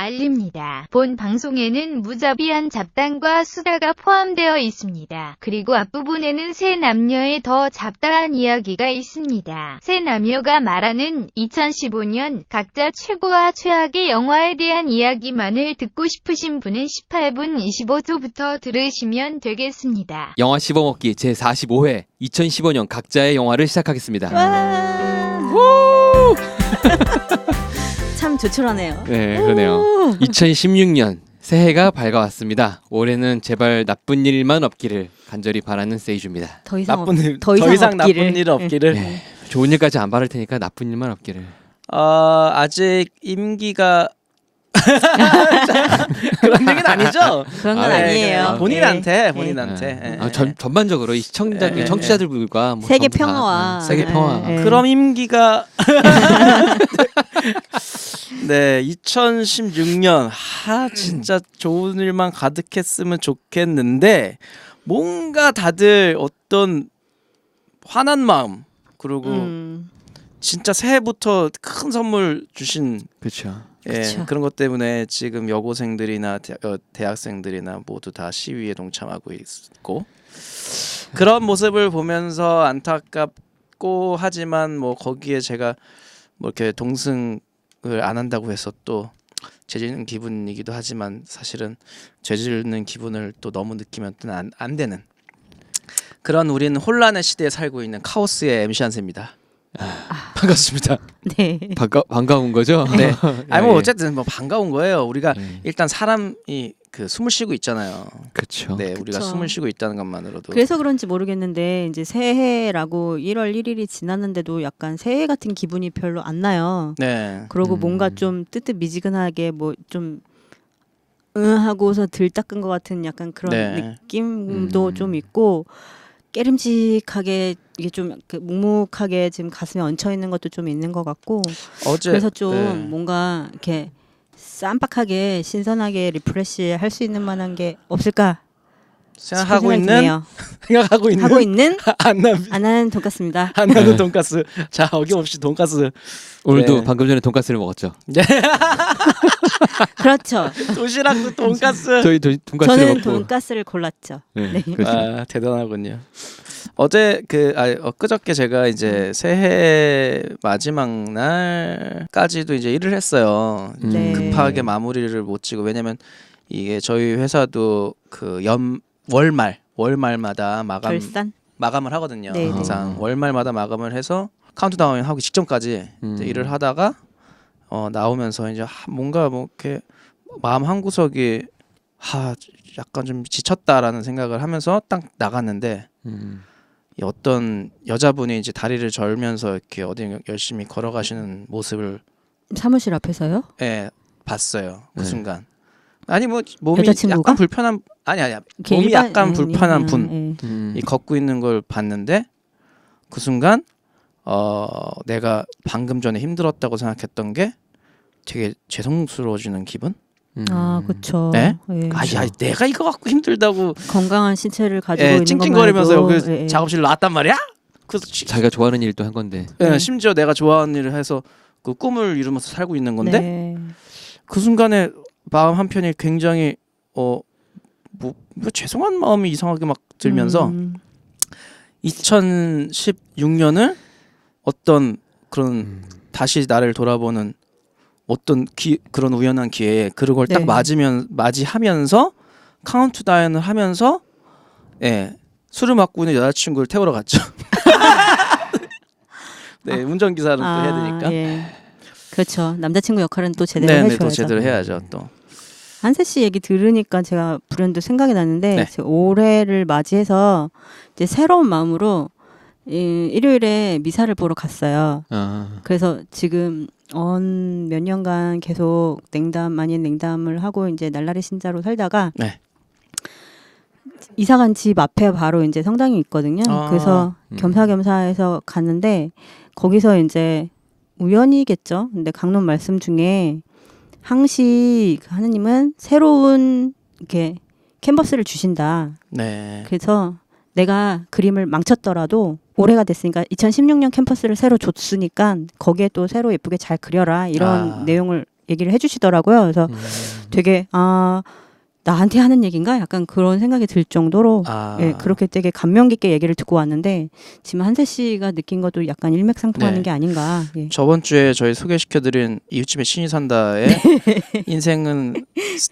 알립니다. 본 방송에는 무자비한 잡담과 수다가 포함되어 있습니다. 그리고 앞부분에는 세 남녀의 더 잡다한 이야기가 있습니다. 세 남녀가 말하는 2015년 각자 최고와 최악의 영화에 대한 이야기만을 듣고 싶으신 분은 18분 25초부터 들으시면 되겠습니다. 영화 씹어먹기 제45회 2015년 각자의 영화를 시작하겠습니다. 참 조촐하네요. 네, 그러네요. 2016년 새해가 밝아왔습니다. 올해는 제발 나쁜 일만 없기를 간절히 바라는 세이주입니다. 더 이상 나쁜 일, 더 더 이상 이상 없기를. 나쁜 일 없기를. 네, 좋은 일까지 안 바랄 테니까 나쁜 일만 없기를. 아직 임기가 그런 얘기는 아니죠. 그런 건 아, 네, 아니에요. 본인한테. 네. 예. 전반적으로 이 시청자, 네. 청취자들과 뭐 세계 전부 다, 평화와 세계 평화. 네. 그럼 임기가 네 2016년 진짜 좋은 일만 가득했으면 좋겠는데 뭔가 다들 어떤 화난 마음 그리고 진짜 새해부터 큰 선물 주신 그렇죠. 그쵸. 그런 것 때문에 지금 여고생들이나 대학생들이나 모두 다 시위에 동참하고 있고 그런 모습을 보면서 안타깝고 하지만 뭐 거기에 제가 뭐 이렇게 동승을 안 한다고 해서 또 죄짓는 기분이기도 하지만 사실은 죄짓는 기분을 또 너무 느끼면 또 안 되는 그런 우리는 혼란의 시대에 살고 있는 카오스의 MC 한세입니다. 반갑습니다. 네. 반가운 거죠? 네. 아니 뭐 예. 어쨌든 뭐 반가운 거예요. 우리가 네. 일단 사람이 그 숨을 쉬고 있잖아요. 그렇죠. 네, 우리가 그쵸. 숨을 쉬고 있다는 것만으로도. 그래서 그런지 모르겠는데 이제 새해라고 1월 1일이 지났는데도 약간 새해 같은 기분이 별로 안 나요. 네. 그러고 뭔가 좀 뜨뜻미지근하게 뭐 좀 하고서 들닦은 것 같은 약간 그런 네. 느낌도 좀 있고 깨름직하게 이게 좀 묵묵하게 지금 가슴에 얹혀 있는 것도 좀 있는 것 같고 어제 그래서 좀 네. 뭔가 이렇게 쌈박하게 신선하게 리프레시 할 수 있는 만한 게 없을까 생각하고 싶은 있는 생각이 생각하고 있는 하고 있는 안나는 안하는 돈까스입니다. 네. 돈가스. 자, 어김없이 돈가스. 오늘도 네. 방금 전에 돈가스를 먹었죠. 그렇죠. 도시락도 돈가스. 저희 돈가스를 저는 먹고. 돈가스를 골랐죠. 네, 네. 그렇죠. 아, 대단하군요. 어제 엊그저께 제가 이제 새해 마지막 날까지도 이제 일을 했어요. 네. 급하게 마무리를 못 지고 왜냐면 이게 저희 회사도 그 월말마다 결산. 마감을 하거든요. 네, 네. 항상 월말마다 마감을 해서 카운트다운 하기 직전까지 이제 일을 하다가 나오면서 이제 뭔가 뭐 이렇게 마음 한 구석이 약간 좀 지쳤다라는 생각을 하면서 딱 나갔는데 이 어떤 여자분이 이제 다리를 절면서 이렇게 어디 열심히 걸어가시는 모습을 사무실 앞에서요? 봤어요. 그 네. 순간. 아니 뭐 몸이 여자친구가? 약간 불편한 아니야 이렇게 몸이 일반- 약간 불편한 분 예. 이 걷고 있는 걸 봤는데 그 순간 내가 방금 전에 힘들었다고 생각했던 게 되게 죄송스러워지는 기분? 아, 그렇죠. 네? 예. 야, 내가 이거 갖고 힘들다고 건강한 신체를 가지고 있는 찡찡거리면서 것만 해도, 그 예, 예. 작업실 나왔단 말이야? 그 자기가 좋아하는 일도 한 건데. 심지어 내가 좋아하는 일을 해서 그 꿈을 이루면서 살고 있는 건데 네. 그 순간에 마음 한편이 굉장히 뭐 죄송한 마음이 이상하게 막 들면서 2016년을 어떤 그런 다시 나를 돌아보는 어떤 그런 우연한 기회에 그걸 딱 네. 맞이하면서 카운트다운을 하면서 술을 맞고 있는 여자친구를 태우러 갔죠. 네, 운전기사는 또 해야 되니까. 예. 그렇죠. 남자친구 역할은 또 제대로 네, 해줘야죠. 또 제대로 해야죠. 또. 한세 씨 얘기 들으니까 제가 불현듯 생각이 났는데 네. 제가 올해를 맞이해서 이제 새로운 마음으로 일요일에 미사를 보러 갔어요. 그래서 지금 몇 년간 계속 냉담 아닌 냉담을 하고 이제 날라리 신자로 살다가 네. 이사 간 집 앞에 바로 이제 성당이 있거든요. 그래서 겸사겸사해서 갔는데 거기서 이제 우연이겠죠. 근데 강론 말씀 중에 항시 하느님은 새로운 이렇게 캔버스를 주신다. 네. 그래서 내가 그림을 망쳤더라도 올해가 됐으니까 2016년 캠퍼스를 새로 줬으니까 거기에 또 새로 예쁘게 잘 그려라 이런 내용을 얘기를 해주시더라고요. 그래서 되게 나한테 하는 얘기인가? 약간 그런 생각이 들 정도로 예, 그렇게 되게 감명 깊게 얘기를 듣고 왔는데 지금 한세 씨가 느낀 것도 약간 일맥상통하는 네. 게 아닌가. 예. 저번 주에 저희 소개시켜드린 이웃집에 신이 산다의 인생은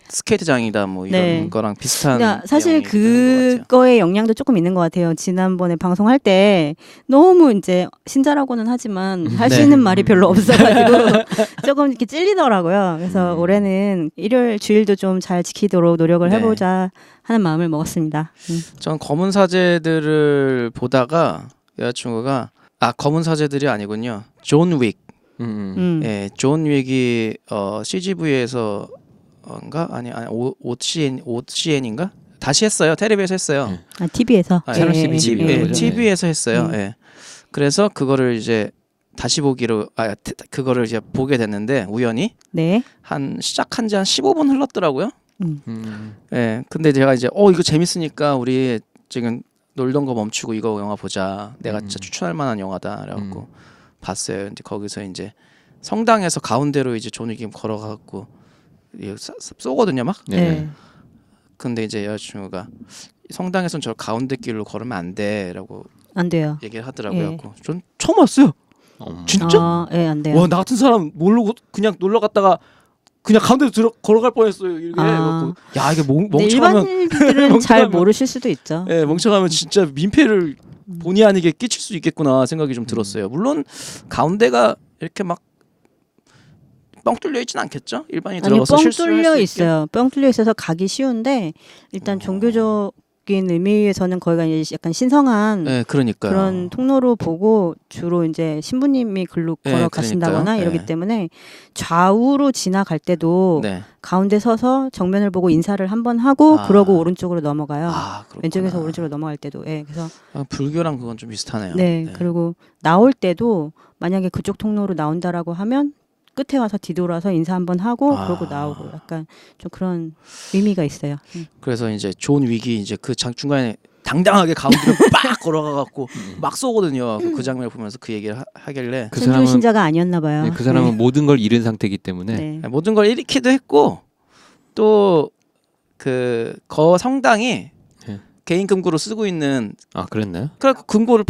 스케이트장이다 뭐 이런 네. 거랑 비슷한 그러니까 사실 내용이 있는 것 같아요. 그거의 영향도 조금 있는 것 같아요. 지난번에 방송할 때 너무 이제 신자라고는 하지만 할 수 네. 있는 말이 별로 없어가지고 조금 이렇게 찔리더라고요. 그래서 올해는 일요일 주일도 좀 잘 지키도록 노력을 네. 해보자 하는 마음을 먹었습니다. 전 검은 사제들을 보다가 여자친구가 검은 사제들이 아니군요. 존 윅. 예, 존 윅이 CGV에서인가 아니 OCN인가 다시 했어요. 텔레비에서 했어요. TV에서. 채널 CBS 거죠? TV에서 했어요. 예. 그래서 그거를 이제 다시 보기로 그거를 이제 보게 됐는데 우연히 네. 시작한 지 한 15분 흘렀더라고요. 예. 근데 제가 이제 이거 재밌으니까 우리 지금 놀던 거 멈추고 이거 영화 보자. 내가 진짜 추천할 만한 영화다. 그래갖고 봤어요. 근데 거기서 이제 성당에서 가운데로 이제 존 윅이 걸어가고 쏘거든요, 막. 네. 근데 이제 여자친구가 성당에선 저 가운데 길로 걸으면 안 돼라고 안 돼요. 얘기를 하더라고요. 예. 그래갖고 전 처음 왔어요. 진짜? 예, 안 돼요. 와, 나 같은 사람 모르고 그냥 놀러 갔다가 그냥 가운데로 걸어갈 뻔했어요. 이게 그래갖고 야, 이게 멍청하면 일반인들은 잘 모르실 수도 있죠. 예, 멍청하면 진짜 민폐를 본의 아니게 끼칠 수 있겠구나 생각이 좀 들었어요. 물론 가운데가 이렇게 막 뻥 뚫려 있진 않겠죠? 일반인이 아니, 들어가서 뻥 실수할 뚫려 수 있어요. 뻥 뚫려 있어서 가기 쉬운데 일단 종교적인 의미에서는 거기가 이제 약간 신성한 네, 그러니까요. 그런 통로로 보고 주로 이제 신부님이 글로 네, 걸어가신다거나 그러니까요. 이러기 네. 때문에 좌우로 지나갈 때도 네. 가운데 서서 정면을 보고 인사를 한번 하고 그러고 오른쪽으로 넘어가요. 그렇구나. 왼쪽에서 오른쪽으로 넘어갈 때도. 예. 그래서 불교랑 그건 좀 비슷하네요. 네. 그리고 나올 때도 만약에 그쪽 통로로 나온다라고 하면 끝에 와서 뒤돌아서 인사 한번 하고 그러고 나오고 약간 좀 그런 의미가 있어요. 그래서 이제 존 윅이 이제 그 중간에 당당하게 가운데로 빡 걸어가갖고 막 쏘거든요. 그 장면을 보면서 그 얘기를 하길래 그 천주 사람은 신자가 아니었나 봐요. 그 사람은 모든 걸 잃은 상태이기 때문에 네. 모든 걸 잃기도 했고 또 그 성당이 네. 개인 금고로 쓰고 있는 그랬나요? 그래서 금고를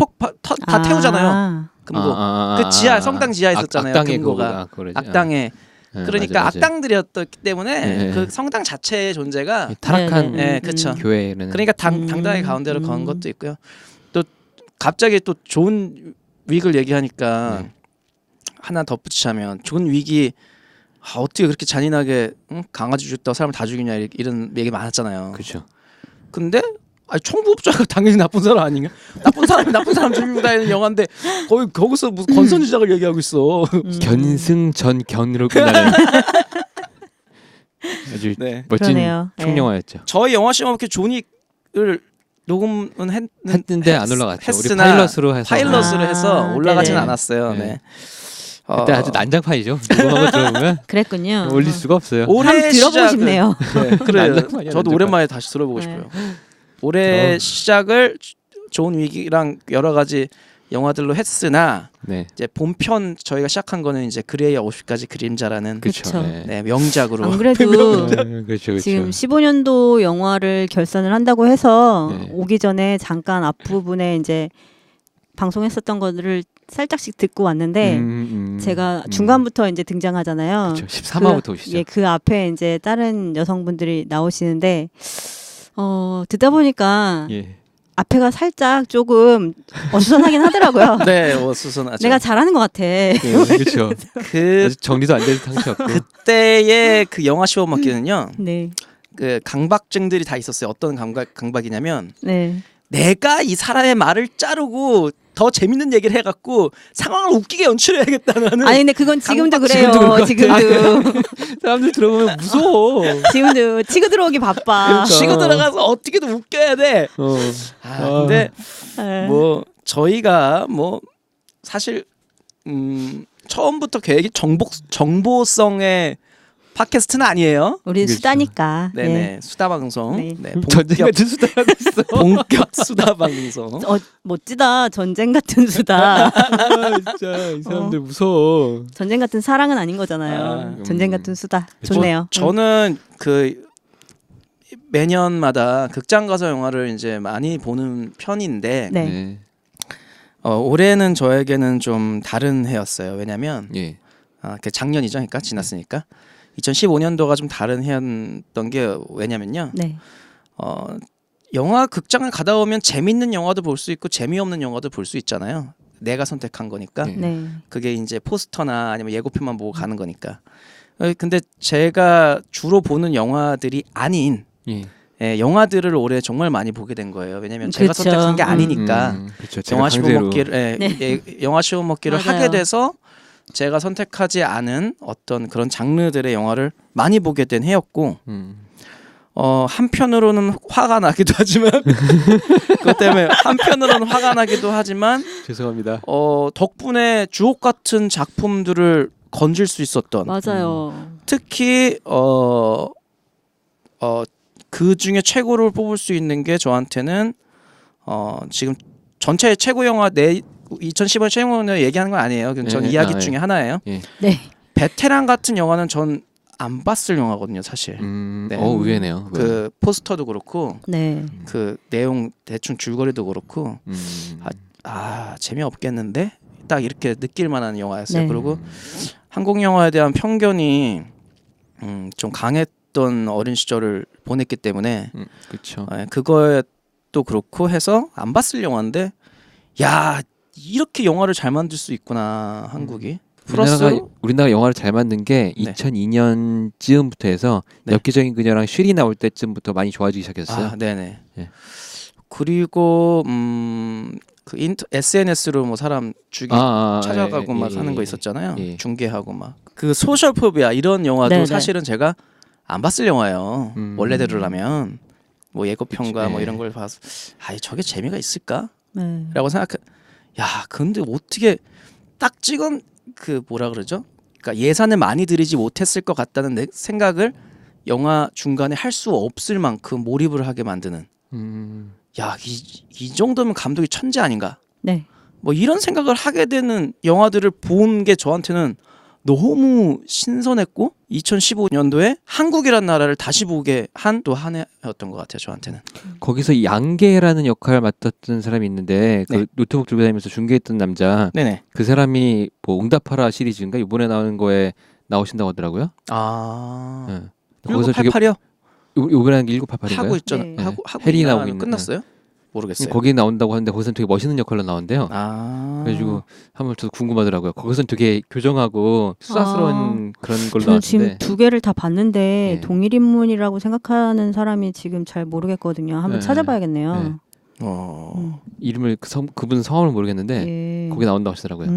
다 태우잖아요. 금고. 그 지하 성당 지하에 있었잖아요. 금고가 악당의 네, 그러니까 맞아. 악당들이었기 때문에 네. 그 성당 자체의 존재가 타락한 네, 그렇죠. 교회는 그러니까 당당하게 가운데로 건 것도 있고요. 또 갑자기 또 존 윅을 얘기하니까 하나 덧붙이자면 존 윅이 어떻게 그렇게 잔인하게 강아지 죽였다고 사람을 다 죽이냐 이런 얘기 많았잖아요. 그렇죠. 근데 총부업자가 당연히 나쁜 사람 아닌가? 나쁜 사람 죽이고 다니는 영화인데 거기서 무슨 권선주작을 얘기하고 있어. 견승전견으로 끝나는 아주 네. 멋진 그러네요. 총영화였죠. 저희 영화 시험학교 존 윅을 녹음은 했는데 안 올라갔죠. 우리 했으나 파일럿으로 해서 올라가지는 네네. 않았어요. 네. 네. 그때 아주 난장판이죠. 녹음한 거 들어보면 그랬군요. 올릴 수가 없어요. 한번 들어보고 싶네요. 네, 그래요. 난장판이야, 저도 난장판. 오랜만에 다시 들어보고 네. 싶어요. 올해 시작을 존 윅이랑 여러 가지 영화들로 했으나 네, 이제 본편 저희가 시작한 거는 이제 그레이 50가지 그림자라는 그렇죠. 그쵸. 네, 명작으로 안 그래도 그렇죠. 지금 15년도 영화를 결산을 한다고 해서 네. 오기 전에 잠깐 앞부분에 이제 방송했었던 것들을 살짝씩 듣고 왔는데 제가 중간부터 이제 등장하잖아요. 그렇죠. 13화부터 오시죠. 예, 그 앞에 이제 다른 여성분들이 나오시는데 듣다 보니까 예. 앞에가 살짝 조금 어수선하긴 하더라고요. 네, 수선하죠. 내가 잘하는 것 같아. 그렇죠. 그 아직 정리도 안 된 상태였고. 그때의 그 영화 시험학기는요. 네, 그 강박증들이 다 있었어요. 어떤 강박이냐면 네. 내가 이 사람의 말을 자르고 더 재밌는 얘기를 해갖고 상황을 웃기게 연출해야겠다는. 아니 근데 그건 지금도 그래요. 지금도 그럴 것 지금도 사람들 들어보면 무서워. 지금도 치고 들어오기 바빠. 그러니까. 치고 들어가서 어떻게든 웃겨야 돼. 근데 네. 뭐 저희가 뭐 사실 처음부터 계획이 정보성의 팟캐스트는 아니에요. 우리 그렇죠. 수다니까. 네네 네. 수다 방송. 네. 네. 전쟁 같은 수다하고 있어. 본격 수다 방송. 멋지다. 전쟁 같은 수다. 아, 진짜 이 사람들 무서워. 전쟁 같은 사랑은 아닌 거잖아요. 아, 전쟁 같은 수다. 좋네요. 저는 그 매년마다 극장 가서 영화를 이제 많이 보는 편인데 네. 네. 올해는 저에게는 좀 다른 해였어요. 왜냐면 예. 그 작년이죠, 그러니까 지났으니까 2015년도가 좀 다른 해였던 게 왜냐면요. 네. 영화 극장을 가다 보면 재밌는 영화도 볼 수 있고 재미없는 영화도 볼 수 있잖아요. 내가 선택한 거니까. 네. 네. 그게 이제 포스터나 아니면 예고편만 보고 가는 거니까. 근데 제가 주로 보는 영화들이 아닌 영화들을 올해 정말 많이 보게 된 거예요. 왜냐면 제가 그쵸. 선택한 게 아니니까 그렇죠. 제가 영화 씹어 강제로. 먹기를 영화 씹어 먹기를 맞아요. 하게 돼서 제가 선택하지 않은 어떤 그런 장르들의 영화를 많이 보게 된 해였고 한편으로는 화가 나기도 하지만 그것 때문에 한편으로는 화가 나기도 하지만 죄송합니다. 덕분에 주옥 같은 작품들을 건질 수 있었던 맞아요. 특히 그 중에 최고를 뽑을 수 있는 게 저한테는 지금 전체 최고 영화 2015년 최고 영화 얘기하는 건 아니에요. 그냥 전 이야기 중에 하나예요. 예. 네. 베테랑 같은 영화는 전 안 봤을 영화거든요, 사실. 네. 의외네요. 그 포스터도 그렇고 네. 그 내용 대충 줄거리도 그렇고 재미없겠는데 딱 이렇게 느낄 만한 영화였어요. 네. 그리고 한국 영화에 대한 편견이 좀 강했던 어린 시절을 보냈기 때문에 그렇죠. 그거도 그렇고 해서 안 봤을 영화인데 야 이렇게 영화를 잘 만들 수 있구나 한국이. 우리나라 영화를 잘 만든 게 네. 2002년쯤부터 해서 네. 엽기적인 그녀랑 슈리 나올 때쯤부터 많이 좋아지기 시작했어요. 네네. 예. 그리고 그 SNS로 뭐 사람 찾아가고 막 하는 거 있었잖아요. 예. 중계하고 막 그 소셜 포비아 이런 영화도 네네. 사실은 제가 안 봤을 영화예요. 원래대로라면 뭐 예고편과 그치. 뭐 이런 걸 봐서 저게 재미가 있을까? 네. 라고 근데 어떻게 딱 찍은 그 뭐라 그러죠? 그러니까 예산을 많이 들이지 못했을 것 같다는 내 생각을 영화 중간에 할 수 없을 만큼 몰입을 하게 만드는. 이 정도면 감독이 천재 아닌가? 네. 뭐 이런 생각을 하게 되는 영화들을 본 게 저한테는 너무 신선했고 2015년도에 한국이란 나라를 다시 보게 한 또 한 해였던 것 같아요. 저한테는. 거기서 이 양계라는 역할을 맡았던 사람이 있는데 네. 그 노트북 들고 다니면서 중계했던 남자. 네네. 그 사람이 뭐 응답하라 시리즈인가 이번에 나오는 거에 나오신다고 하더라고요. 아. 네. 거기서 1988이요? 이번에 하는 게 1988인가요? 하고 있잖아. 네. 하고 해리 나오고 있나? 있는. 끝났어요? 모르겠어요. 거기 나온다고 하는데 거기서는 되게 멋있는 역할로 나온대요. 그래가지고 한번 더 궁금하더라고요. 거기서는 되게 교정하고 수다스러운 그런 걸로 저는 지금 나왔는데. 두 개를 다 봤는데 네. 동일 인물이라고 생각하는 사람이 지금 잘 모르겠거든요. 한번 네. 찾아봐야겠네요. 이름을 그분 성함을 모르겠는데 예. 거기 나온다고 하시더라고요.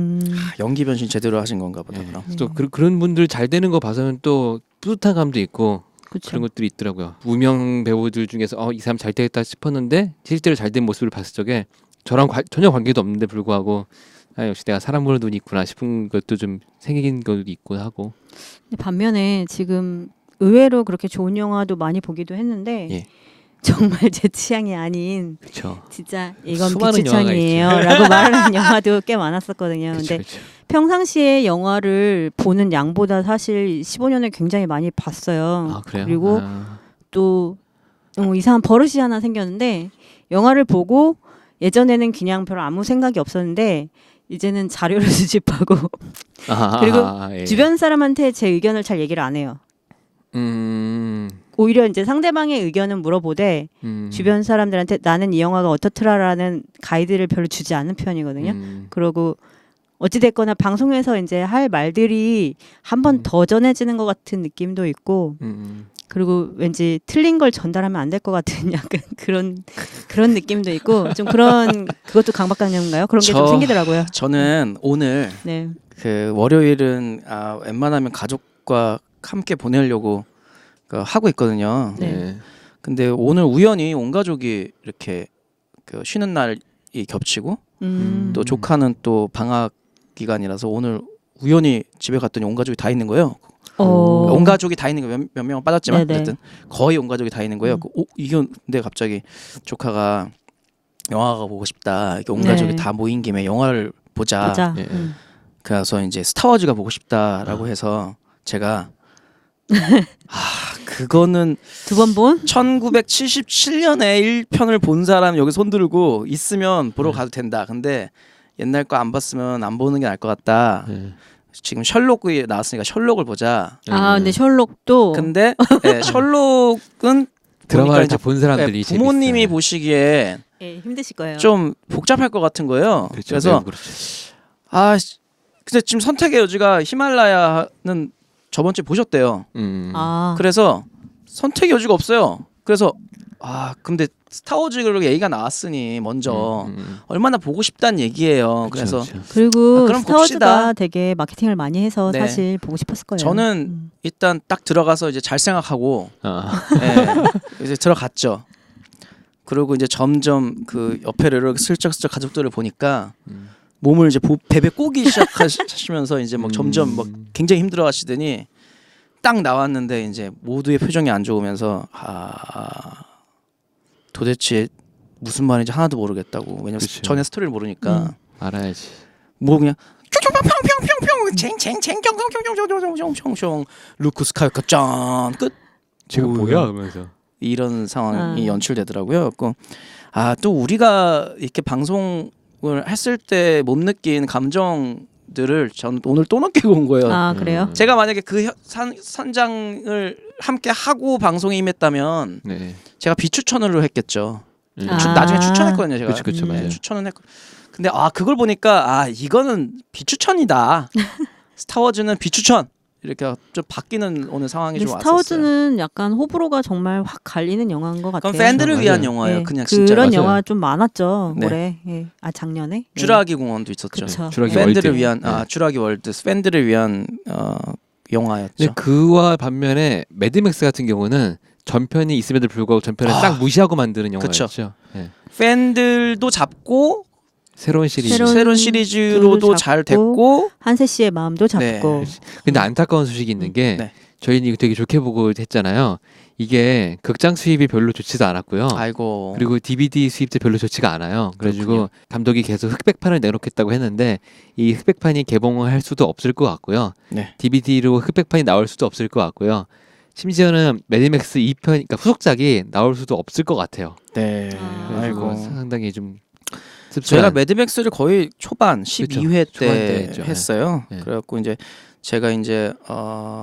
연기 변신 제대로 하신 건가 보다. 네. 그럼. 또 그런 분들 잘 되는 거 봐서는 또 뿌듯한 감도 있고 그쵸. 그런 것들이 있더라고요. 무명 배우들 중에서 이 사람 잘 되겠다 싶었는데 실제로 잘 된 모습을 봤을 적에 저랑 전혀 관계도 없는데 불구하고 역시 내가 사람 보는 눈이 있구나 싶은 것도 좀 생긴 것도 있고 하고. 근데 반면에 지금 의외로 그렇게 좋은 영화도 많이 보기도 했는데 예. 정말 제 취향이 아닌 그렇죠. 진짜 이건 수많은 비추천이에요 영화가 라고 말하는 영화도 꽤 많았었거든요. 근데 그렇죠. 평상시에 영화를 보는 양보다 사실 15년에 굉장히 많이 봤어요. 아 그래요? 그리고 또 이상한 버릇이 하나 생겼는데 영화를 보고 예전에는 그냥 별로 아무 생각이 없었는데 이제는 자료를 수집하고 그리고 예. 주변 사람한테 제 의견을 잘 얘기를 안 해요. 오히려 이제 상대방의 의견은 물어보되 주변 사람들한테 나는 이 영화가 어떻더라라는 가이드를 별로 주지 않는 편이거든요. 그러고 어찌됐거나 방송에서 이제 할 말들이 한 번 더 전해지는 것 같은 느낌도 있고 그리고 왠지 틀린 걸 전달하면 안 될 것 같은 약간 그런 느낌도 있고 좀 그것도 강박관념인가요? 그런 게 좀 생기더라고요. 저는 오늘 네. 그 월요일은 웬만하면 가족과 함께 보내려고 하고 있거든요. 네. 근데 오늘 우연히 온 가족이 이렇게 그 쉬는 날이 겹치고 또 조카는 또 방학 기간이라서 오늘 우연히 집에 갔더니 온 가족이 다 있는 거예요. 온 가족이 다 있는 거예요. 몇 명은 빠졌지만 네네. 어쨌든 거의 온 가족이 다 있는 거예요. 이게 근데 갑자기 조카가 영화가 보고 싶다. 이렇게 온 네. 가족이 다 모인 김에 영화를 보자. 보자. 예. 그래서 이제 스타워즈가 보고 싶다라고 해서 제가 그거는 두 번 본? 1977년에 1편을 본 사람 여기 손 들고 있으면 보러 가도 된다. 근데 옛날 거 안 봤으면 안 보는 게 나을 것 같다. 예. 지금 셜록이 나왔으니까 셜록을 보자. 근데 셜록도 근데 셜록은 드라마를 보니까 이제 본 사람들이 부모님이 재밌어요. 보시기에 힘드실 거예요. 좀 복잡할 것 같은 거예요. 그렇죠. 그래서 네, 그렇죠. 근데 지금 선택의 여지가 히말라야는 저번 주에 보셨대요. 그래서 선택의 여지가 없어요. 그래서 근데 스타워즈 그렇게 얘기가 나왔으니 먼저 얼마나 보고 싶다는 얘기예요. 그래서 그리고 그럼 스타워즈가 봅시다. 되게 마케팅을 많이 해서 네. 사실 보고 싶었을 거예요. 저는 일단 딱 들어가서 이제 잘 생각하고 이제 들어갔죠. 그리고 이제 점점 그 옆에를 이렇게 슬쩍슬쩍 가족들을 보니까 몸을 이제 베베 꼬기 시작하시면서 이제 막 점점 막 굉장히 힘들어하시더니 딱 나왔는데 이제 모두의 표정이 안 좋으면서 도대체 무슨 말인지 하나도 모르겠다고. 왜냐면 그쵸. 전에 스토리를 모르니까 알아야지. 뭐 그냥 평평평평평 쟁쟁쟁경경경경경경경경 루크 스카이커 짠 끝. 지금 뭐야 그러면서. 이런 상황이 연출되더라고요. 또 우리가 이렇게 방송을 했을 때 못 느낀 감정들을 저는 오늘 또 느끼고 온 거예요. 그래요? 제가 만약에 그 선장을 함께 하고 방송에 임했다면 네. 제가 비추천으로 했겠죠. 음. 나중에 추천했거든요. 제가 그쵸, 맞아요. 추천은 했고. 근데 그걸 보니까 이거는 비추천이다. 스타워즈는 비추천. 이렇게 좀 바뀌는 오늘 상황이 좀 왔었어요. 스타워즈는 약간 호불호가 정말 확 갈리는 영화인 것 같아요. 그건 팬들을 위한 맞아요. 영화예요. 그냥 진짜. 그런 맞아요. 영화 좀 많았죠. 네. 올해. 작년에. 주라기 공원도 있었죠. 그쵸. 주라기 팬들을 월드. 위한 네. 주라기 월드 팬들을 위한 영화였죠. 근데 그와 반면에 매드맥스 같은 경우는 전편이 있음에도 불구하고 전편을 싹 무시하고 만드는 영화였죠. 그쵸. 네. 팬들도 잡고 새로운 시리즈. 새로운 시리즈로도 잘 됐고. 한세 씨의 마음도 잡고. 네. 근데 안타까운 소식이 있는 게 네. 저희는 이거 되게 좋게 보고 했잖아요. 이게 극장 수입이 별로 좋지도 않았고요. 아이고. 그리고 DVD 수입도 별로 좋지가 않아요. 그래가지고 그렇군요. 감독이 계속 흑백판을 내놓겠다고 했는데 이 흑백판이 개봉을 할 수도 없을 것 같고요. 네. DVD로 흑백판이 나올 수도 없을 것 같고요. 심지어는 매드맥스 2편, 그러니까 후속작이 나올 수도 없을 것 같아요. 네. 그래가지고 아이고. 상당히 좀 저희가 씁쓸한. 매드맥스를 거의 초반 12회 초반 때 때 했죠. 했어요. 네. 그래갖고 이제 제가 이제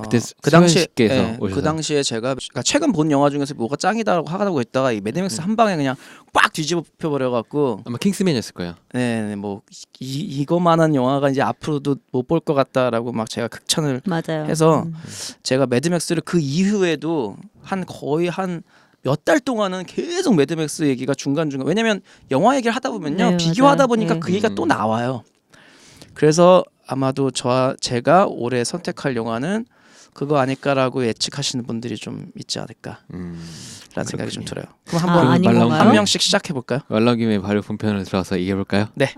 그때 그 당시에 수현씨께서 그 오셔서. 당시에 제가 그러니까 최근 본 영화 중에서 뭐가 짱이다라고 하다고 했다가 이 매드맥스 한 방에 그냥 꽉 뒤집어 버려갖고 아마 킹스맨이었을 거예요. 네, 뭐 이거만한 영화가 이제 앞으로도 못 볼 것 같다라고 막 제가 극찬을 맞아요. 해서 제가 매드맥스를 그 이후에도 거의 한 몇 달 동안은 계속 매드맥스 얘기가 중간중간, 왜냐면 영화 얘기를 하다 보면요 네, 비교하다 맞아요. 보니까 네. 그 얘기가 또 나와요. 그래서 아마도 제가 올해 선택할 영화는 그거 아닐까라고 예측하시는 분들이 좀 있지 않을까라는 생각이 좀 들어요. 그럼 한번 아닌 말라온 건가요? 한 명씩 시작해 볼까요? 말라온 김에 바로 본편으로 들어가서 얘기해 볼까요? 네.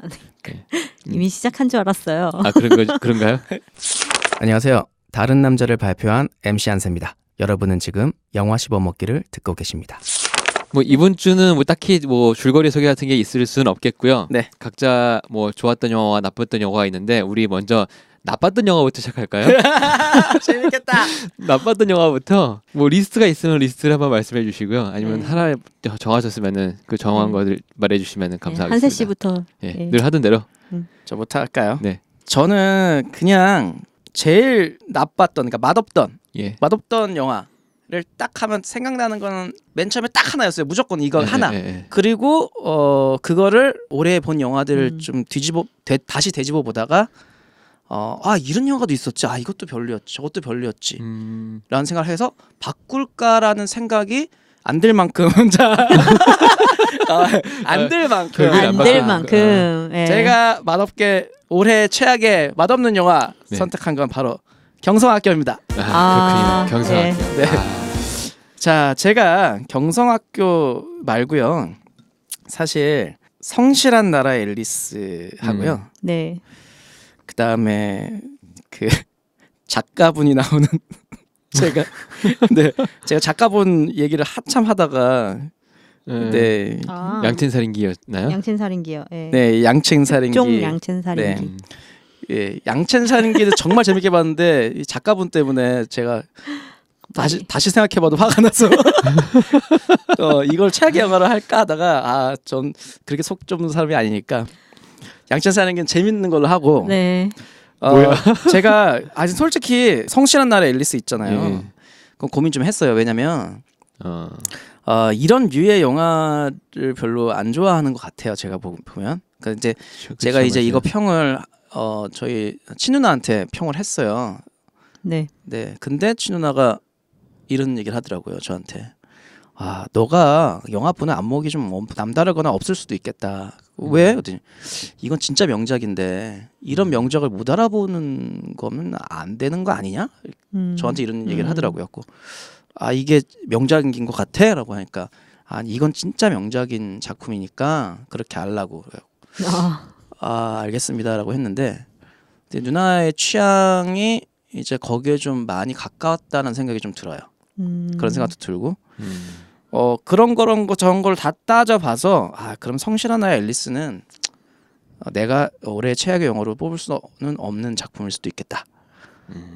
이미 시작한 줄 알았어요. 그런가요? 안녕하세요. 다른 남자를 발표한 MC 안세입니다. 여러분은 지금 영화 씹어먹기를 듣고 계십니다. 뭐 이번 주는 뭐 딱히 뭐 줄거리 소개 같은 게 있을 수는 없겠고요. 네. 각자 뭐 좋았던 영화와 나빴던 영화가 있는데 우리 먼저 나빴던 영화부터 시작할까요? 재밌겠다. 나빴던 영화부터 뭐 리스트가 있으면 리스트를 한번 말씀해 주시고요. 아니면 네. 하나 정하셨으면은 그 정한 것을 말해 주시면은 감사하겠습니다. 한세 씨부터. 예, 예. 늘 하던 대로. 저부터 할까요? 네. 저는 그냥 제일 나빴던, 그러니까 맛없던 영화를 딱 하면 생각나는 거는 맨 처음에 딱 하나였어요. 무조건 이거 하나. 그리고 그거를 올해 본 영화들을 좀 다시 뒤집어 보다가 이런 영화도 있었지. 이것도 별로였지. 저것도 별로였지. 라는 생각을 해서 바꿀까라는 생각이 안 들 만큼 안 들 만큼 안 될 만큼. 예. 제가 맛없게 올해 최악의 맛없는 영화 네. 선택한 건 바로 경성학교입니다. 그렇군요. 경성학교. 네. 자, 제가 경성학교 말고요. 사실 성실한 나라의 앨리스 하고요. 네. 그다음에 그 작가분이 나오는 제가 작가분 얘기를 한참 하다가 네. 양천살인기였나요? 양천살인기요. 예. 네, 양천살인기. 종 양천살인기. 네. 예, 양천살인기를 정말 재밌게 봤는데 이 작가분 때문에 제가 다시 생각해봐도 화가 나서 이걸 최악의 영화로 할까 하다가 전 그렇게 속 좁은 사람이 아니니까 양천살인기는 재밌는 걸로 하고 네. 뭐야? 제가 아직 솔직히 성실한 날의 앨리스 있잖아요. 예. 그건 고민 좀 했어요. 왜냐면 이런 류의 영화를 별로 안 좋아하는 것 같아요. 제가 보면. 그러니까 이제 제가 이제 이거 평을 저희 친누나한테 평을 했어요. 네. 네. 근데 친누나가 이런 얘기를 하더라고요. 저한테. 너가 영화 보는 안목이 좀 남다르거나 없을 수도 있겠다. 왜? 그랬더니 이건 진짜 명작인데 이런 명작을 못 알아보는 거면 안 되는 거 아니냐? 저한테 이런 얘기를 하더라고요. 이게 명작인 것 같아? 라고 하니까 아니 이건 진짜 명작인 작품이니까 그렇게 알라고 알겠습니다 라고 했는데 누나의 취향이 이제 거기에 좀 많이 가까웠다는 생각이 좀 들어요. 그런 생각도 들고 그런 거 저런 걸 다 따져봐서 그럼 성실한 나의 앨리스는 내가 올해 최악의 영화로 뽑을 수는 없는 작품일 수도 있겠다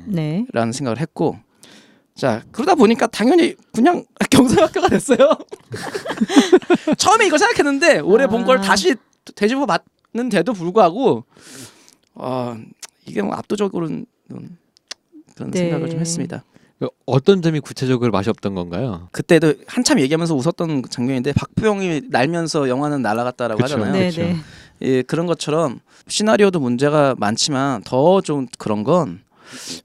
네. 라는 생각을 했고 자 그러다 보니까 당연히 그냥 경상학교가 됐어요. 처음에 이걸 생각했는데 올해 본 걸 다시 되짚어 봤는데도 불구하고 이게 뭐 압도적으로는 그런 네. 생각을 좀 했습니다. 어떤 점이 구체적으로 맛이 없던 건가요? 그때도 한참 얘기하면서 웃었던 장면인데 박부영이 날면서 영화는 날아갔다라고 그쵸, 하잖아요. 네, 그쵸. 네. 예, 그런 것처럼 시나리오도 문제가 많지만 더 좀 그런 건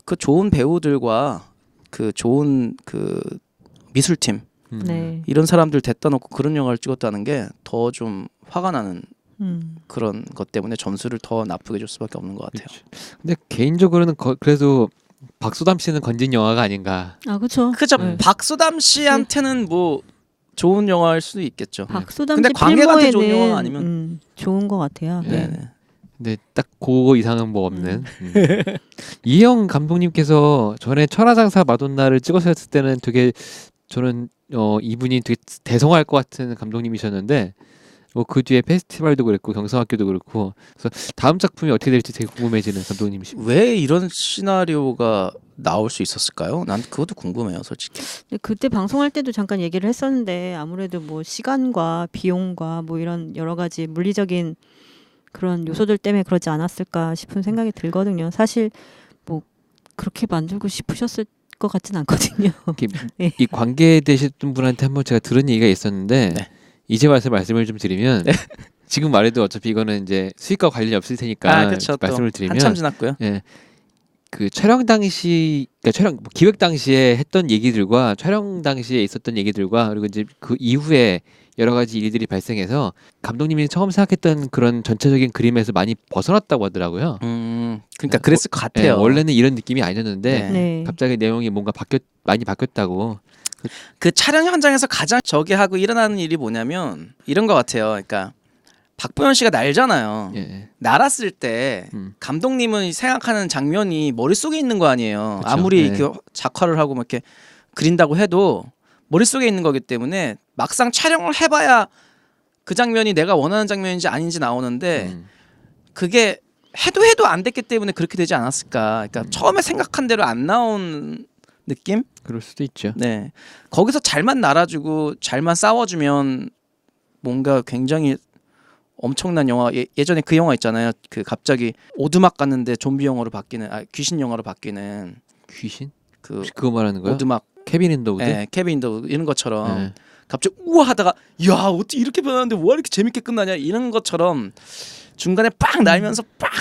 그 좋은 배우들과 그 좋은 그 미술팀 네. 이런 사람들 데려다 놓고 그런 영화를 찍었다는 게 더 좀 화가 나는 그런 것 때문에 점수를 더 나쁘게 줄 수밖에 없는 것 같아요. 근데 개인적으로는 그래도 박소담 씨는 건진 영화가 아닌가. 그렇죠. 그죠. 네. 박소담 씨한테는 뭐 좋은 영화일 수도 있겠죠. 박소담 근데 씨 광해한테 좋은 필모에는 영화 아니면 좋은 것 같아요. 네. 근데 딱 그거 이상은 뭐 없는. 이영 감독님께서 전에 천하장사 마돈나를 찍었을 때는 되게 저는 이분이 되게 대성할 것 같은 감독님이셨는데 뭐 그 뒤에 페스티벌도 그랬고 경성학교도 그렇고 그래서 다음 작품이 어떻게 될지 되게 궁금해지는 감독님이십니다. 왜 이런 시나리오가 나올 수 있었을까요? 난 그것도 궁금해요, 솔직히. 근데 그때 방송할 때도 잠깐 얘기를 했었는데 아무래도 뭐 시간과 비용과 뭐 이런 여러 가지 물리적인 그런 요소들 때문에 그러지 않았을까 싶은 생각이 들거든요. 사실 뭐 그렇게 만들고 싶으셨을 것 같진 않거든요. 네. 이 관계되셨던 분한테 한번 제가 들은 얘기가 있었는데 네. 이제 와서 말씀을 좀 드리면 지금 말해도 어차피 이거는 이제 수익과 관련이 없을 테니까 그렇죠. 말씀을 드리면 한참 지났고요. 예. 그 촬영 당시 그러니까 기획 당시에 했던 얘기들과 촬영 당시에 있었던 얘기들과 그리고 이제 그 이후에 여러 가지 일들이 발생해서 감독님이 처음 생각했던 그런 전체적인 그림에서 많이 벗어났다고 하더라고요. 그러니까 그랬을 것 같아요. 예, 원래는 이런 느낌이 아니었는데 네. 갑자기 내용이 뭔가 많이 바뀌었다고. 그 촬영 현장에서 가장 저기 하고 일어나는 일이 뭐냐면 이런 것 같아요. 그러니까 박보현 씨가 날잖아요. 예. 날았을 때 감독님은 생각하는 장면이 머릿속에 있는 거 아니에요. 그쵸. 아무리 네. 그 작화를 하고 막 이렇게 그린다고 해도 머릿속에 있는 거기 때문에 막상 촬영을 해봐야 그 장면이 내가 원하는 장면인지 아닌지 나오는데 그게 해도 안 됐기 때문에 그렇게 되지 않았을까. 그러니까 처음에 생각한 대로 안 나온 느낌? 그럴 수도 있죠. 네. 거기서 잘만 날아주고 잘만 싸워주면 뭔가 굉장히 엄청난 영화 예전에 그 영화 있잖아요. 그 갑자기 오두막 갔는데 좀비 영화로 바뀌는 귀신 영화로 바뀌는 귀신? 그 혹시 그거 말하는 거예요? 오두막 케빈 앤 더 우드? 예, 케빈 더 이런 것처럼 네. 갑자기 우와 하다가 야 어떻게 이렇게 변하는데 왜 이렇게 재밌게 끝나냐 이런 것처럼 중간에 빡 날면서 빡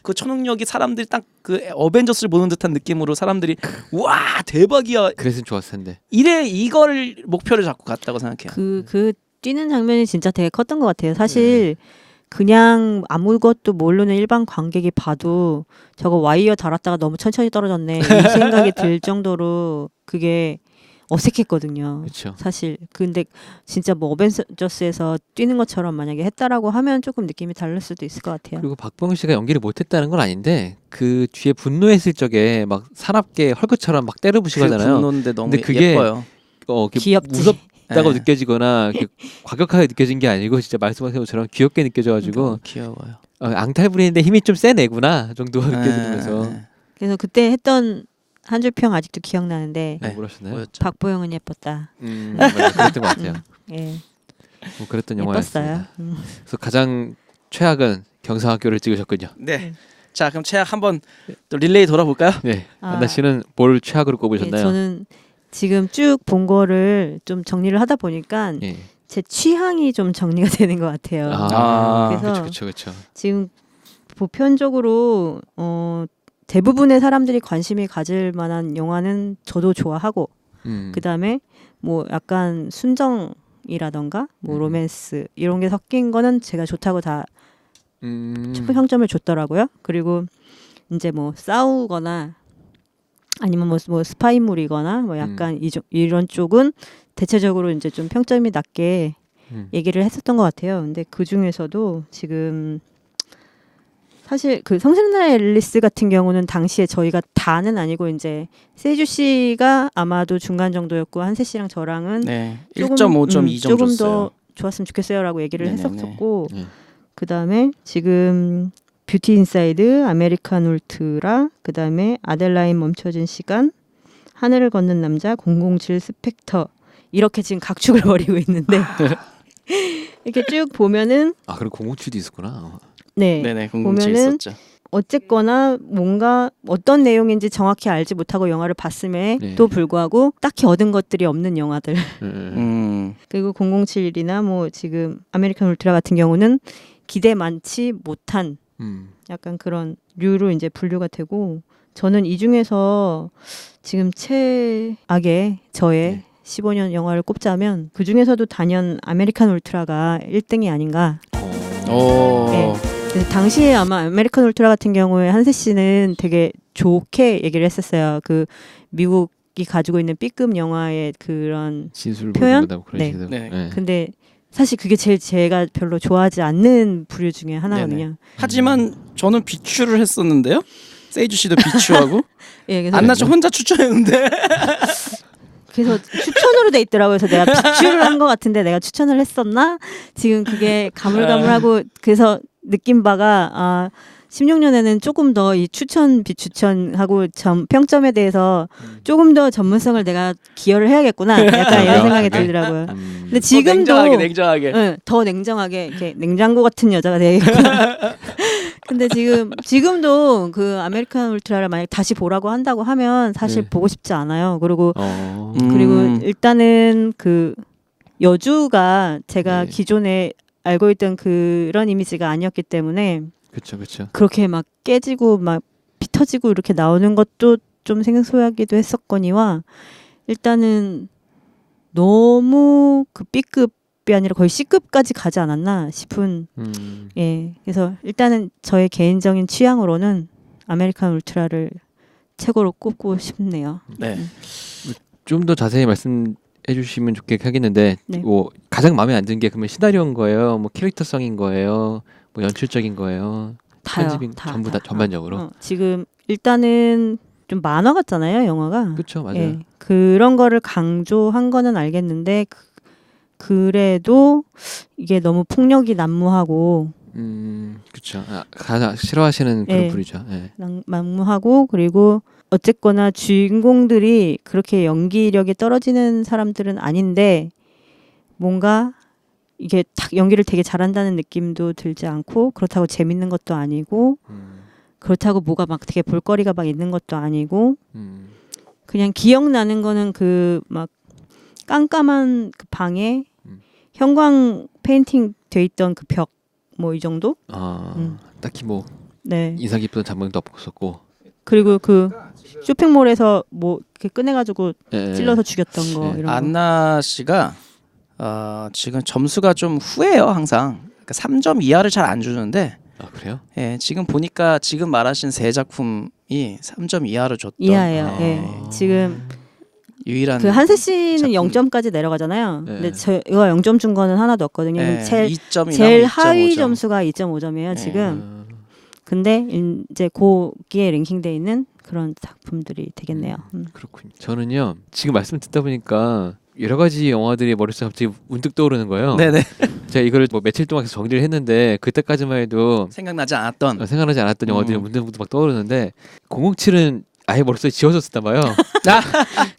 그 초능력이 사람들이 딱 그 어벤져스를 보는 듯한 느낌으로 사람들이 와 대박이야 그랬으면 좋았을 텐데. 이걸 목표를 잡고 갔다고 생각해요. 그 뛰는 장면이 진짜 되게 컸던 것 같아요. 사실 그냥 아무것도 모르는 일반 관객이 봐도 저거 와이어 달았다가 너무 천천히 떨어졌네 이 생각이 들 정도로 그게 어색했거든요. 그렇죠. 사실 근데 진짜 뭐 어벤져스에서 뛰는 것처럼 만약에 했다라고 하면 조금 느낌이 다를 수도 있을 것 같아요. 그리고 박보영 씨가 연기를 못했다는 건 아닌데 그 뒤에 분노했을 적에 막 사납게 헐크처럼 막 때려부시고 그 하잖아요. 분노인데 너무 근데 그게 예뻐요. 귀엽지. 무섭다고 네. 느껴지거나 이렇게 과격하게 느껴진 게 아니고 진짜 말씀하신 것처럼 귀엽게 느껴져가지고 너무 귀여워요. 앙탈부리인데 힘이 좀 세내구나 정도가 느껴지면서 네. 그래서 그때 했던 한 줄 평 아직도 기억나는데 네. 뭐라셨나요? 뭐였죠? 박보영은 예뻤다. 맞아요. 그랬던 것 같아요. 예, 뭐 그랬던 예뻤어요. 영화였습니다. 그래서 가장 최악은 경상학교를 찍으셨군요. 네. 자 그럼 최악 한번 또 릴레이 돌아볼까요? 네. 아. 안나 씨는 뭘 최악으로 예, 꼽으셨나요? 저는 지금 쭉 본 거를 좀 정리를 하다 보니까 예. 제 취향이 좀 정리가 되는 것 같아요. 그래서 그렇죠. 지금 보편적으로 대부분의 사람들이 관심이 가질 만한 영화는 저도 좋아하고 그 다음에 뭐 약간 순정이라던가 뭐 로맨스 이런 게 섞인 거는 제가 좋다고 다 평점을 줬더라고요. 그리고 이제 뭐 싸우거나 아니면 뭐 스파이물이거나 뭐 약간 이런 쪽은 대체적으로 이제 좀 평점이 낮게 얘기를 했었던 것 같아요. 근데 그 중에서도 지금 사실 그 성신나의 앨리스 같은 경우는 당시에 저희가 다는 아니고 이제 세주 씨가 아마도 중간 정도였고 한세 씨랑 저랑은 네. 조금, 1.5점 2점 조금 줬어요. 더 좋았으면 좋겠어요라고 얘기를 네네네. 했었고 네. 그 다음에 지금 뷰티 인사이드, 아메리칸 울트라, 그 다음에 아델라인 멈춰진 시간, 하늘을 걷는 남자, 007 스펙터 이렇게 지금 각축을 벌이고 있는데 이렇게 쭉 보면은 그리고 007도 있었구나. 네, 네네 007 보면은 있었죠. 어쨌거나 뭔가 어떤 내용인지 정확히 알지 못하고 영화를 봤음에도 네. 불구하고 딱히 얻은 것들이 없는 영화들. 그리고 007이나 뭐 지금 아메리칸 울트라 같은 경우는 기대 많지 못한 약간 그런 류로 이제 분류가 되고 저는 이 중에서 지금 최악의 저의 네. 15년 영화를 꼽자면 그 중에서도 단연 아메리칸 울트라가 1등이 아닌가. 오. 네. 그래서 당시에 아마 아메리칸 울트라 같은 경우에 한세 씨는 되게 좋게 얘기를 했었어요. 그 미국이 가지고 있는 B급 영화의 그런 진술 표현? 그런 네. 식으로. 네. 네. 근데 사실 그게 제일 제가 별로 좋아하지 않는 부류 중에 하나거든요. 네네. 하지만 저는 비추를 했었는데요. 세이주 씨도 비추하고 예, 그래서 안나 씨 혼자 추천했는데. 그래서 추천으로 돼 있더라고요. 그래서 내가 비추를 한 것 같은데 내가 추천을 했었나? 지금 그게 가물가물하고 그래서 느낀 바가 16년에는 조금 더 이 추천 비추천하고 평점에 대해서 조금 더 전문성을 내가 기여를 해야겠구나. 약간 이런 생각이 들더라고요. 근데 지금도 냉정하게. 응, 더 냉정하게 이렇게 냉장고 같은 여자가 되겠구나. 근데 지금도 그 아메리칸 울트라를 만약 다시 보라고 한다고 하면 사실 네. 보고 싶지 않아요. 그리고 음. 그리고 일단은 그 여주가 제가 네. 기존에 알고 있던 그런 이미지가 아니었기 때문에 그렇죠. 그렇게 막 깨지고 막 비터지고 이렇게 나오는 것도 좀 생소하기도 했었거니와 일단은 너무 그 B급이 아니라 거의 C급까지 가지 않았나 싶은 예. 그래서 일단은 저의 개인적인 취향으로는 아메리칸 울트라를 최고로 꼽고 싶네요. 네. 좀 더 자세히 말씀해 주시면 좋겠겠는데 네. 뭐 가장 마음에 안 드는 게 그러면 시나리오인 거예요, 뭐 캐릭터성인 거예요, 뭐 연출적인 거예요, 다요. 편집인 다, 전부 다. 다 전반적으로. 지금 일단은 좀 만화 같잖아요, 영화가. 그렇죠, 맞아요. 예. 그런 거를 강조한 거는 알겠는데 그래도 이게 너무 폭력이 난무하고 그렇죠. 가장 싫어하시는 그런 예. 부류죠. 예. 난무하고 그리고 어쨌거나 주인공들이 그렇게 연기력이 떨어지는 사람들은 아닌데 뭔가 이게 딱 연기를 되게 잘한다는 느낌도 들지 않고 그렇다고 재밌는 것도 아니고 그렇다고 뭐가 막 되게 볼거리가 막 있는 것도 아니고 그냥 기억나는 거는 그 막 깜깜한 그 방에 형광 페인팅 돼 있던 그 벽 뭐 이 정도? 딱히 뭐 네. 인상 깊은 장면도 없었고. 그리고 그 쇼핑몰에서 뭐 이렇게 꺼내가지고 예. 찔러서 죽였던 거 예. 이런 거. 안나 씨가 지금 점수가 좀 후해요 항상. 그러니까 3점 이하를 잘 안 주는데 그래요? 예, 지금 보니까 지금 말하신 세 작품이 3점 이하로 줬던 이하예요. 예. 지금 유일한 그 한세 씨는 작품. 0점까지 내려가잖아요. 네. 근데 제가 0점 준 거는 하나도 없거든요. 네, 제일 2점이나 제일 2.5점. 하위 점수가 2.5점이에요, 네. 지금. 근데 이제 거기에 랭킹돼 있는 그런 작품들이 되겠네요. 그렇군요. 저는요 지금 말씀 듣다 보니까 여러 가지 영화들이 머릿속에 갑자기 문득 떠오르는 거예요. 네네. 제가 이거를 뭐 며칠 동안 계속 정리를 했는데 그때까지만 해도 생각나지 않았던. 생각나지 않았던 영화들이 문득 막 떠오르는데 007은 아예 머릿속에 지워졌었나 봐요.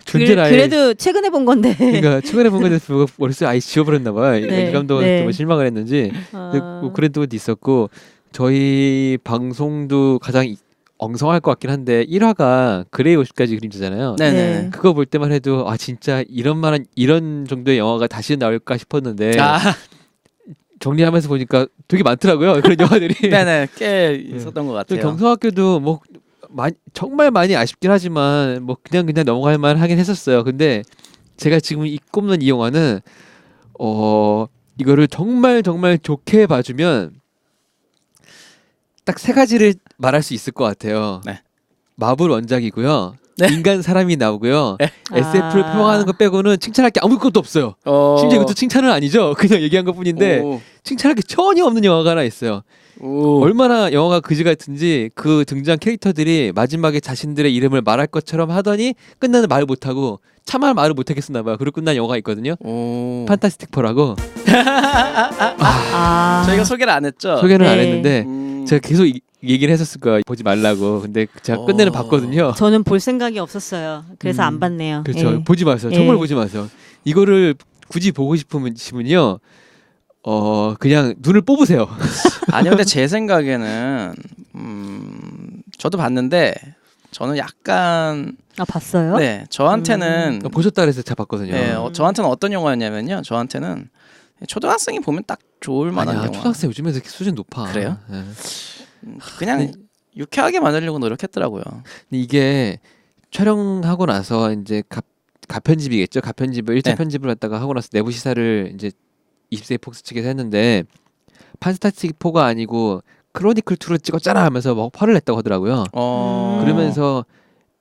존재를 아예 그래도 최근에 본 건데. 그러니까 최근에 본 건데 머릿속에 아예 지워버렸나 봐요. 네, 이 감독은 네. 뭐 실망을 했는지 뭐 그런 것도 있었고 저희 방송도 가장 엉성할 것 같긴 한데 1화가 그레이 50가지 그림자잖아요. 네네. 그거 볼 때만 해도 아 진짜 이런 정도의 영화가 다시 나올까 싶었는데 정리하면서 보니까 되게 많더라고요. 그런 영화들이. 네네. 꽤 있었던 것 같아요. 경성학교도 뭐 정말 많이 아쉽긴 하지만 뭐 그냥 넘어갈 만 하긴 했었어요. 근데 제가 지금 꼽는 이 영화는 이거를 정말 좋게 봐주면 딱 세 가지를 말할 수 있을 것 같아요. 네. 마블 원작이고요. 네. 인간 사람이 나오고요. 네. SF를 표방하는 거 빼고는 칭찬할 게 아무것도 없어요. 심지어 이것도 칭찬은 아니죠. 그냥 얘기한 것뿐인데 칭찬할 게 전혀 없는 영화가 하나 있어요. 얼마나 영화가 그지 같은지 그 등장 캐릭터들이 마지막에 자신들의 이름을 말할 것처럼 하더니 끝나는 말을 못하고 차마 말을 못하겠었나 봐요. 그리고 끝난 영화가 있거든요. 판타스틱 포라고. 저희가 소개를 안 했죠. 소개는 안 네. 했는데 제가 계속 얘기를 했었을 거야. 보지 말라고. 근데 제가 끝내는 봤거든요. 저는 볼 생각이 없었어요. 그래서 안 봤네요. 그렇죠. 예. 보지 마세요. 정말 예. 보지 마세요. 이거를 굳이 보고 싶으면요. 그냥 눈을 뽑으세요. 아니 근데 제 생각에는 저도 봤는데 저는 약간 봤어요? 네 저한테는 보셨다 그래서 제가 봤거든요. 네 저한테는 어떤 영화였냐면요. 저한테는 초등학생이 보면 딱 좋을 만한 아니야, 영화. 초등학생 요즘에 수준 높아. 그래요? 네. 그냥 유쾌하게 만들려고 노력했더라고요. 근데 이게 촬영하고 나서 이제 가편집이겠죠. 가편집을 1차 네. 편집을 갖다가 하고 나서 내부 시사를 이제 20세기 폭스 측에서 했는데 판타스틱 4가 아니고 크로니클 2를 찍었잖아 하면서 막 화를 냈다고 하더라고요. 그러면서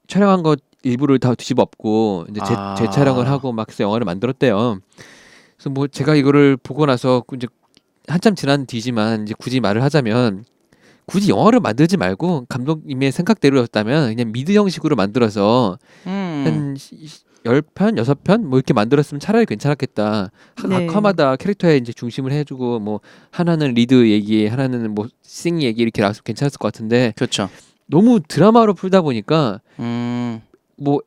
촬영한 것 일부를 다 뒤집어 엎고 이제 재촬영을 하고 막 해서 영화를 만들었대요. 그래서 뭐 제가 이거를 보고 나서 이제 한참 지난 뒤지만 이제 굳이 말을 하자면 굳이 영화를 만들지 말고 감독님의 생각대로였다면 그냥 미드 형식으로 만들어서 한 10편, 6편 뭐 이렇게 만들었으면 차라리 괜찮았겠다. 네. 각화마다 캐릭터에 이제 중심을 해주고 뭐 하나는 리드 얘기, 하나는 뭐 싱 얘기 이렇게 나왔으면 괜찮았을 것 같은데 그렇죠. 너무 드라마로 풀다 보니까 뭐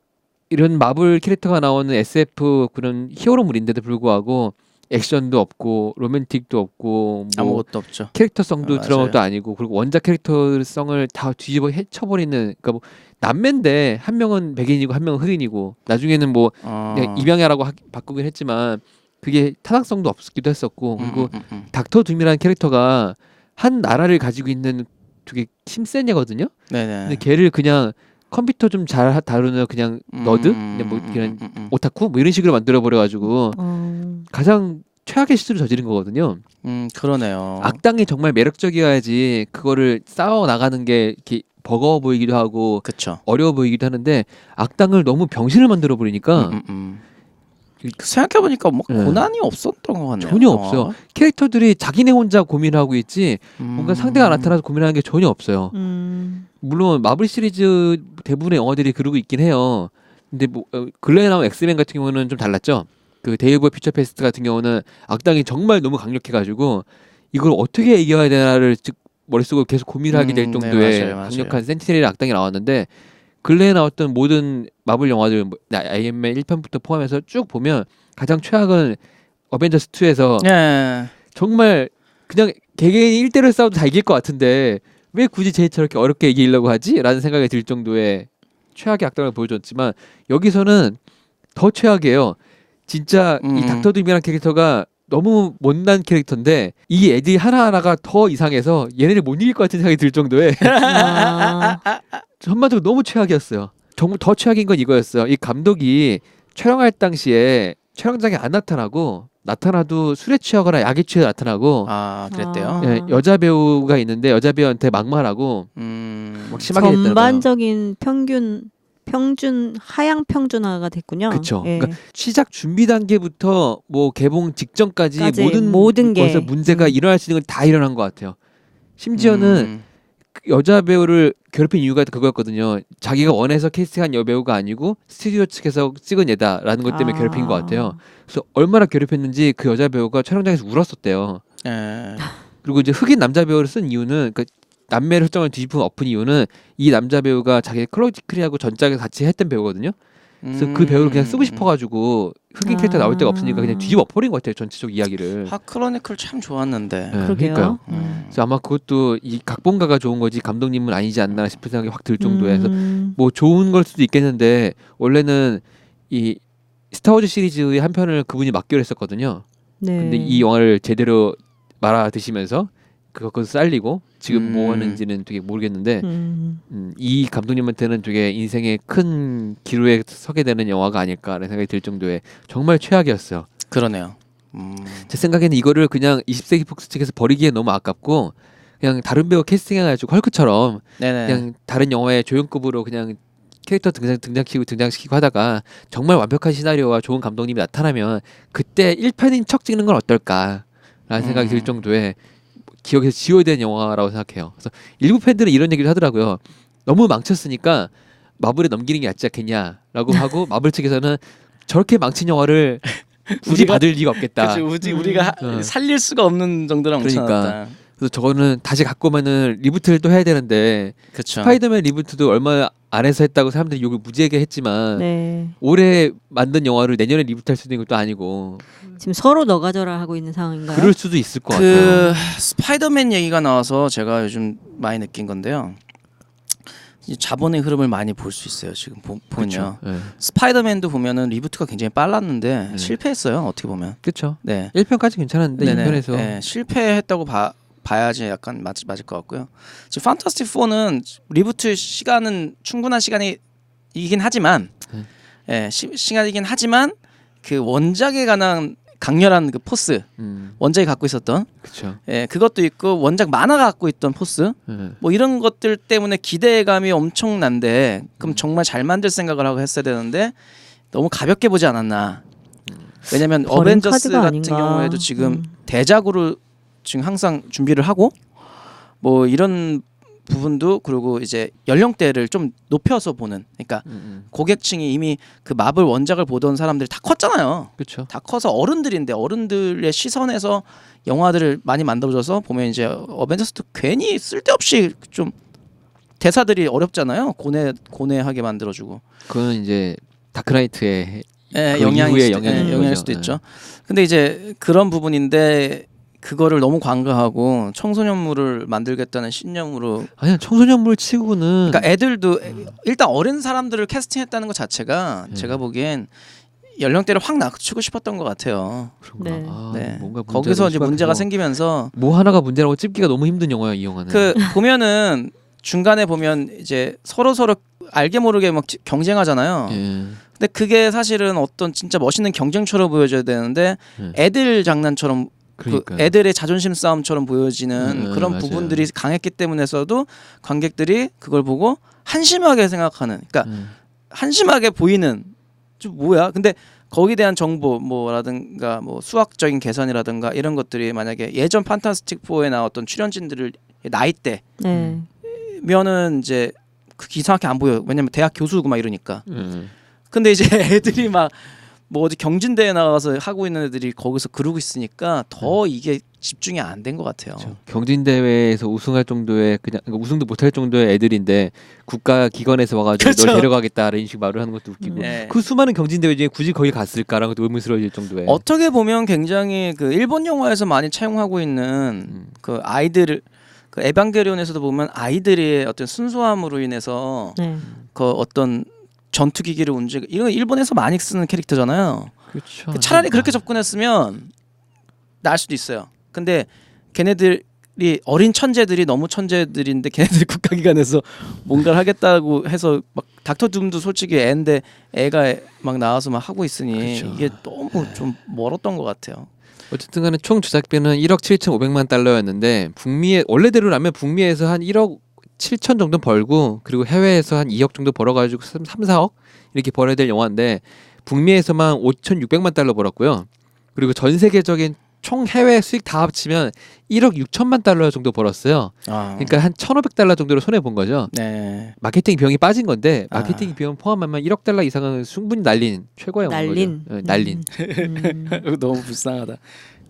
이런 마블 캐릭터가 나오는 SF 그런 히어로물인데도 불구하고 액션도 없고 로맨틱도 없고 뭐 아무것도 없죠. 캐릭터성도 맞아요. 드라마도 아니고 그리고 원작 캐릭터성을 다 뒤집어 헤쳐버리는 그러니까 뭐 남매인데 한 명은 백인이고 한 명은 흑인이고 나중에는 뭐 그냥 입양야라고 바꾸긴 했지만 그게 타당성도 없기도 했었고 그리고 닥터 둠이라는 캐릭터가 한 나라를 가지고 있는 되게 힘센 애거든요. 네네. 근데 걔를 그냥 컴퓨터 좀 잘 다루는 그냥 너드, 그냥 뭐 그냥 오타쿠 뭐 이런 식으로 만들어 버려가지고 가장 최악의 실수를 저지른 거거든요. 그러네요. 악당이 정말 매력적이어야지 그거를 싸워 나가는 게 이렇게 버거워 보이기도 하고 그쵸. 어려워 보이기도 하는데 악당을 너무 병신을 만들어 버리니까 생각해보니까 뭐 네. 고난이 없었던 것 같네요. 전혀 없어요. 캐릭터들이 자기네 혼자 고민하고 있지 뭔가 상대가 나타나서 고민하는 게 전혀 없어요. 물론 마블 시리즈 대부분의 영화들이 그러고 있긴 해요. 근데 뭐 근래에 나온 엑스맨 같은 경우는 좀 달랐죠. 그 데이 오브 퓨처 패스트 같은 경우는 악당이 정말 너무 강력해가지고 이걸 어떻게 이겨야 되나를 머릿속으로 계속 고민을 하게 될 정도의 네, 맞아요. 강력한 센티넬 악당이 나왔는데 근래에 나왔던 모든 마블 영화들 아이언맨 1편부터 포함해서 쭉 보면 가장 최악은 어벤져스 2에서 예. 정말 그냥 개개인이 1대1로 싸워도 다 이길 것 같은데 왜 굳이 쟤 저렇게 어렵게 이기려고 하지? 라는 생각이 들 정도의 최악의 악당을 보여줬지만 여기서는 더 최악이에요. 진짜 이 닥터 둠이라는 캐릭터가 너무 못난 캐릭터인데 이 애들이 하나하나가 더 이상해서 얘네를 못 이길 것 같은 생각이 들 정도의 전반적으로 너무 최악이었어요. 정말 더 최악인 건 이거였어요. 이 감독이 촬영할 당시에 촬영장에 안 나타나도 술에 취하거나 약에 취해 나타나고 그랬대요. 예, 여자 배우가 있는데 여자 배우한테 막말하고 막 심하게 됐다는 거예요. 전반적인 하향 평준화가 됐군요. 그렇죠. 예. 그러니까 시작 준비 단계부터 뭐 개봉 직전까지 까지 모든 게. 것에 문제가 일어날 수 있는 건 다 일어난 것 같아요. 심지어는 그 여자 배우를 괴롭힌 이유가 그거였거든요. 자기가 원해서 캐스팅한 여배우가 아니고 스튜디오 측에서 찍은 얘다라는 것 때문에 괴롭힌 것 같아요. 그래서 얼마나 괴롭혔는지 그 여자 배우가 촬영장에서 울었었대요. 예. 그리고 이제 흑인 남자 배우를 쓴 이유는 그 남매 설정을 뒤집은 엎은 이유는 이 남자 배우가 자기 클로지크리하고 전작에 같이 했던 배우거든요. 그래서 그 배우를 그냥 쓰고 싶어가지고 흑인 캐릭터 나올 데가 없으니까 그냥 뒤집어 버린 것 같아요. 전체적 이야기를. 하크로니클 참 좋았는데. 네, 그러게요. 그러니까요. 음. 그래서 아마 그것도 이 각본가가 좋은 거지 감독님은 아니지 않나 싶은 생각이 확 들 정도에 해서 뭐 좋은 걸 수도 있겠는데 원래는 이 스타워즈 시리즈의 한 편을 그분이 맡기로 했었거든요. 네. 근데 이 영화를 제대로 말아 드시면서 그것을 살리고 지금 뭐 하는지는 되게 모르겠는데 이 감독님한테는 되게 인생의 큰 기로에 서게 되는 영화가 아닐까라는 생각이 들 정도의 정말 최악이었어요. 그러네요. 제 생각에는 이거를 그냥 20세기 폭스 측에서 버리기에 너무 아깝고 그냥 다른 배우 캐스팅해가지고 헐크처럼 네네. 그냥 다른 영화의 조연급으로 그냥 캐릭터 등장시키고 하다가 정말 완벽한 시나리오와 좋은 감독님이 나타나면 그때 1편인 척 찍는 건 어떨까라는 생각이 들 정도의 기억에서 지워야 되는 영화라고 생각해요. 그래서 일부 팬들은 이런 얘기를 하더라고요. 너무 망쳤으니까 마블에 넘기는 게 낫지 않겠냐라고 하고 마블 측에서는 저렇게 망친 영화를 굳이 우리가- 받을 리가 없겠다. 그치, 우리가 살릴 수가 없는 정도로 그러니까. 뭉쳐놨다. 그래서 저거는 다시 갖고 오면은 리부트를 또 해야 되는데 그렇죠. 스파이더맨 리부트도 얼마 안에서 했다고 사람들이 욕을 무지하게 했지만 네. 올해 만든 영화를 내년에 리부트할 수도 있는 것도 아니고 지금 서로 너가져라 하고 있는 상황인가요? 그럴 수도 있을 것 같아요. 그 스파이더맨 얘기가 나와서 제가 요즘 많이 느낀 건데요. 이 자본의 흐름을 많이 볼 수 있어요. 지금 보면요. 네. 스파이더맨도 보면은 리부트가 굉장히 빨랐는데 네. 실패했어요. 어떻게 보면. 그렇죠. 네. 1편까지 괜찮았는데 네네. 2편에서 네, 실패했다고 봐야지 약간 맞을 것 같고요. 지금 판타스틱 4는 리부트 시간은 충분한 시간이긴 하지만, 시간이긴 하지만 그 원작에 관한 강렬한 그 포스, 원작이 갖고 있었던, 그렇죠. 그것도 있고 원작 만화가 갖고 있던 포스, 뭐 이런 것들 때문에 기대감이 엄청난데, 그럼 정말 잘 만들 생각을 하고 했어야 되는데 너무 가볍게 보지 않았나. 왜냐면 버린 어벤져스 카드가 같은 아닌가. 경우에도 지금 대작으로 지금 항상 준비를 하고 뭐 이런 부분도 그리고 이제 연령대를 좀 높여서 보는, 그러니까 고객층이 이미 그 마블 원작을 보던 사람들이 다 컸잖아요. 그렇죠. 다 커서 어른들인데 어른들의 시선에서 영화들을 많이 만들어줘서 보면 이제 어벤져스도 괜히 쓸데없이 좀 대사들이 어렵잖아요. 고뇌하게 만들어주고. 그건 이제 다크나이트의 그 영향일 이후의 수도, 영향인 영향일 거죠. 수도 있죠. 근데 이제 그런 부분인데 그거를 너무 간과하고 청소년물을 만들겠다는 신념으로, 아니야 청소년물 치고는 그러니까 애들도 일단 어린 사람들을 캐스팅했다는 것 자체가 제가 보기엔 연령대를 확 낮추고 싶었던 것 같아요. 그런가? 네. 아, 네. 뭔가 거기서 이제 문제가 심각해서 생기면서 뭐 하나가 문제라고 찝기가 너무 힘든 영화야 이 영화는. 그 보면은 중간에 보면 이제 서로 알게 모르게 막 경쟁하잖아요. 예. 근데 그게 사실은 어떤 진짜 멋있는 경쟁처럼 보여줘야 되는데 애들 장난처럼 그 그러니까요. 애들의 자존심 싸움처럼 보여지는 그런 맞아요. 부분들이 강했기 때문에서도 관객들이 그걸 보고 한심하게 생각하는, 그러니까 한심하게 보이는 좀 뭐야? 근데 거기에 대한 정보 뭐라든가 뭐 수학적인 계산이라든가 이런 것들이 만약에 예전 판타스틱 4에 나왔던 출연진들을 나이대면은 네. 이제 그 이상하게 안 보여. 왜냐면 대학 교수고 막 이러니까. 근데 이제 애들이 막 뭐 어디 경진대회 나가서 하고 있는 애들이 거기서 그러고 있으니까 더 이게 집중이 안 된 것 같아요. 그렇죠. 경진 대회에서 우승할 정도의 그냥 우승도 못할 정도의 애들인데 국가 기관에서 와가지고 그렇죠. 널 데려가겠다라는 식으로 말을 하는 것도 웃기고 네. 그 수많은 경진 대회 중에 굳이 거기 갔을까라는 것도 의문스러워질 정도의. 어떻게 보면 굉장히 그 일본 영화에서 많이 차용하고 있는 그 아이들, 그 에반게리온에서도 보면 아이들의 어떤 순수함으로 인해서 네. 그 어떤 전투 기기를 움직이, 이런 거 일본에서 많이 쓰는 캐릭터잖아요. 그렇죠. 차라리 그렇게 접근했으면 나을 수도 있어요. 근데 걔네들이 어린 천재들이 너무 천재들인데 걔네들이 국가기관에서 뭔가를 하겠다고 해서 막 닥터 둠도 솔직히 애인데 애가 막 나와서 막 하고 있으니 그렇죠. 이게 너무 좀 멀었던 것 같아요. 어쨌든 간에 총 제작비는 1억 7,500만 달러였는데 북미에 원래대로라면 북미에서 한 1억 7천 정도 벌고 그리고 해외에서 한 2억 정도 벌어가지고 3, 4억 이렇게 벌어야 될 영화인데 북미에서만 5,600만 달러 벌었고요. 그리고 전 세계적인 총 해외 수익 다 합치면 1억 6천만 달러 정도 벌었어요. 그러니까 한 1,500달러 정도로 손해 본 거죠. 네. 마케팅 비용이 빠진 건데 마케팅 비용 포함하면 1억 달러 이상은 충분히 날린 최고의 날린. 영화죠. 날린. 너무 불쌍하다.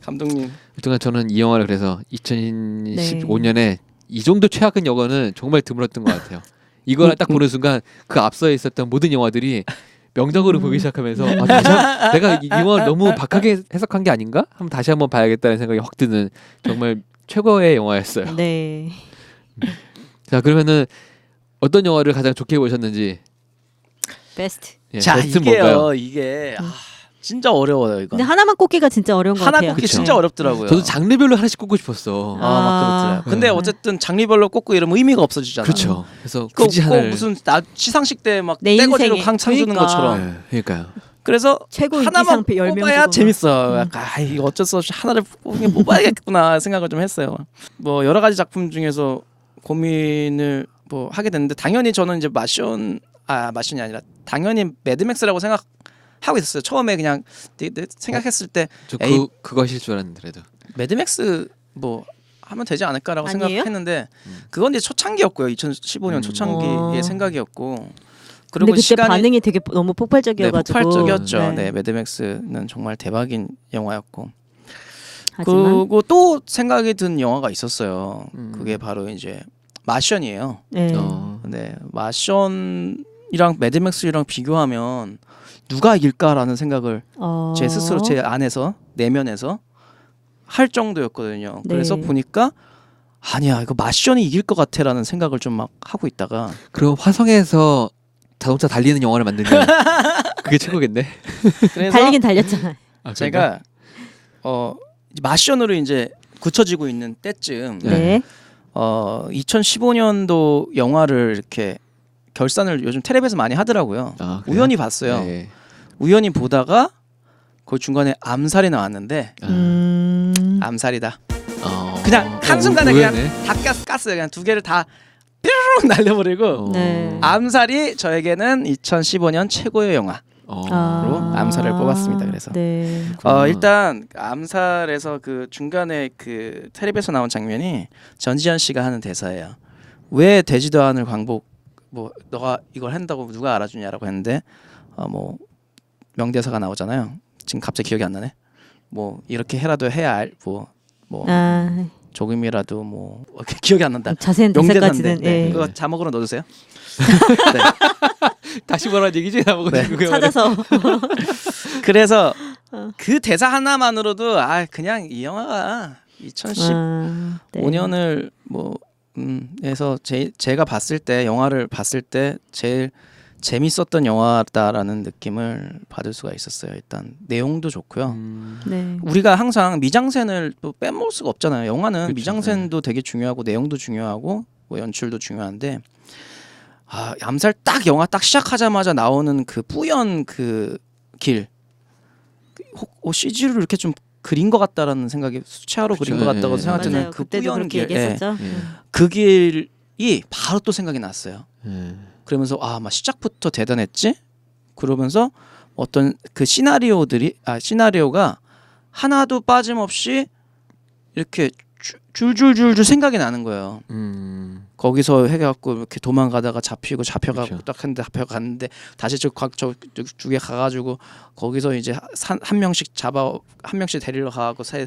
감독님. 그동안 저는 이 영화를 그래서 2015년에 이 정도 최악의 영화는 정말 드물었던 것 같아요. 이걸 딱 보는 순간 그 앞서에 있었던 모든 영화들이 명작으로 보기 시작하면서 내가 이 영화를 너무 박하게 해석한 게 아닌가? 한번 다시 한번 봐야겠다는 생각이 확 드는 정말 최고의 영화였어요. 네. 자 그러면은 어떤 영화를 가장 좋게 보셨는지. 베스트. 예, 자 베스트는 이게요. 뭔가요? 이게 진짜 어려워요 이거. 근데 하나만 꼽기가 진짜 어려운 것 하나 같아요. 꼽기 그쵸. 진짜 어렵더라고요. 저도 장르별로 하나씩 꼽고 싶었어. 막 그렇더라고요. 근데 어쨌든 장르별로 꼽고 이러면 의미가 없어지잖아. 그렇죠. 그래서 꼭 굳이 하나를 무슨 시상식 때 막 내 떼거지로 인생에. 강창 주는 그러니까. 것처럼. 그러니까요. 그래서 최고 하나만 인기상 10명 뽑아야 주고. 재밌어. 약간 이거 어쩔 수 없이 하나를 뽑아야겠구나 생각을 좀 했어요. 뭐 여러 가지 작품 중에서 고민을 뭐 하게 됐는데 당연히 저는 이제 마션이 아니라 당연히 매드맥스라고 생각하고 있었어요. 처음에 그냥 생각했을 때 저 에이. 그거 하실 줄 알았는데 그래도. 매드맥스 뭐 하면 되지 않을까라고 아니에요? 생각했는데 그건 이제 초창기였고요. 2015년 초창기의 생각이었고 그리고 근데 그때 시간이 반응이 되게 너무 폭발적이어가지고. 네, 폭발적이었죠. 네. 네, 매드맥스는 정말 대박인 영화였고 하지만 그리고 또 생각이 든 영화가 있었어요. 그게 바로 이제 마션이에요. 네. 네, 마션이랑 매드맥스랑 비교하면 누가 이길까라는 생각을 제 스스로 제 안에서 내면에서 할 정도였거든요. 네. 그래서 보니까 아니야 이거 마션이 이길 것 같아라는 생각을 좀 막 하고 있다가 그럼 화성에서 자동차 달리는 영화를 만들면 그게 최고겠네. 그래서 달리긴 달렸잖아요. 제가 마션으로 이제 굳혀지고 있는 때쯤 네. 2015년도 영화를 이렇게 결산을 요즘 텔레비에서 많이 하더라고요. 그래요? 우연히 봤어요. 네. 우연히 보다가 그 중간에 암살이 나왔는데 암살이다. 그냥 한순간에 그냥 다 깠어요. 그냥 두 개를 다 뾰로롱 날려버리고 네. 암살이 저에게는 2015년 최고의 영화로 아. 암살을 뽑았습니다. 그래서 네. 일단 암살에서 그 중간에 그 텔레비에서 나온 장면이 전지현 씨가 하는 대사예요. 왜 되지도 않을 광복 뭐 너가 이걸 한다고 누가 알아주냐라고 했는데 뭐 명대사가 나오잖아요. 지금 갑자기 기억이 안 나네. 뭐 이렇게 해라도 해야 할 뭐 아, 조금이라도 뭐 기억이 안 난다. 자세한 명대사인데 대사까지는 예. 그거 자막으로 넣어주세요. 네. 다시 뭐라는 얘기지? 나보고 네. 지금 찾아서 그래서 그 대사 하나만으로도 그냥 이 영화가 2015년을 뭐 해서 제가 봤을 때 영화를 봤을 때 제일 재밌었던 영화다라는 느낌을 받을 수가 있었어요. 일단 내용도 좋고요. 네. 우리가 항상 미장센을 또 빼먹을 수가 없잖아요. 영화는 그쵸. 미장센도 되게 중요하고 내용도 중요하고 뭐 연출도 중요한데 암살 딱 영화 딱 시작하자마자 나오는 그 뿌연 그 길 CG로 이렇게 좀 그린 것 같다라는 생각이 수채화로 그쵸. 그린 것 같다고 예. 생각드는 맞아요. 그 그때도 뿌연 그렇게 길 얘기했었죠. 그 길이 바로 또 생각이 났어요. 예. 그러면서 막 시작부터 대단했지? 그러면서 어떤 그 시나리오가 하나도 빠짐없이 이렇게 줄줄줄줄 생각이 나는 거예요. 거기서 해갖고 이렇게 도망가다가 잡혀가고 그렇죠. 딱 했는데 잡혀갔는데 다시 저쪽에 가가지고 거기서 이제 한 명씩 한 명씩 데리러 가고 세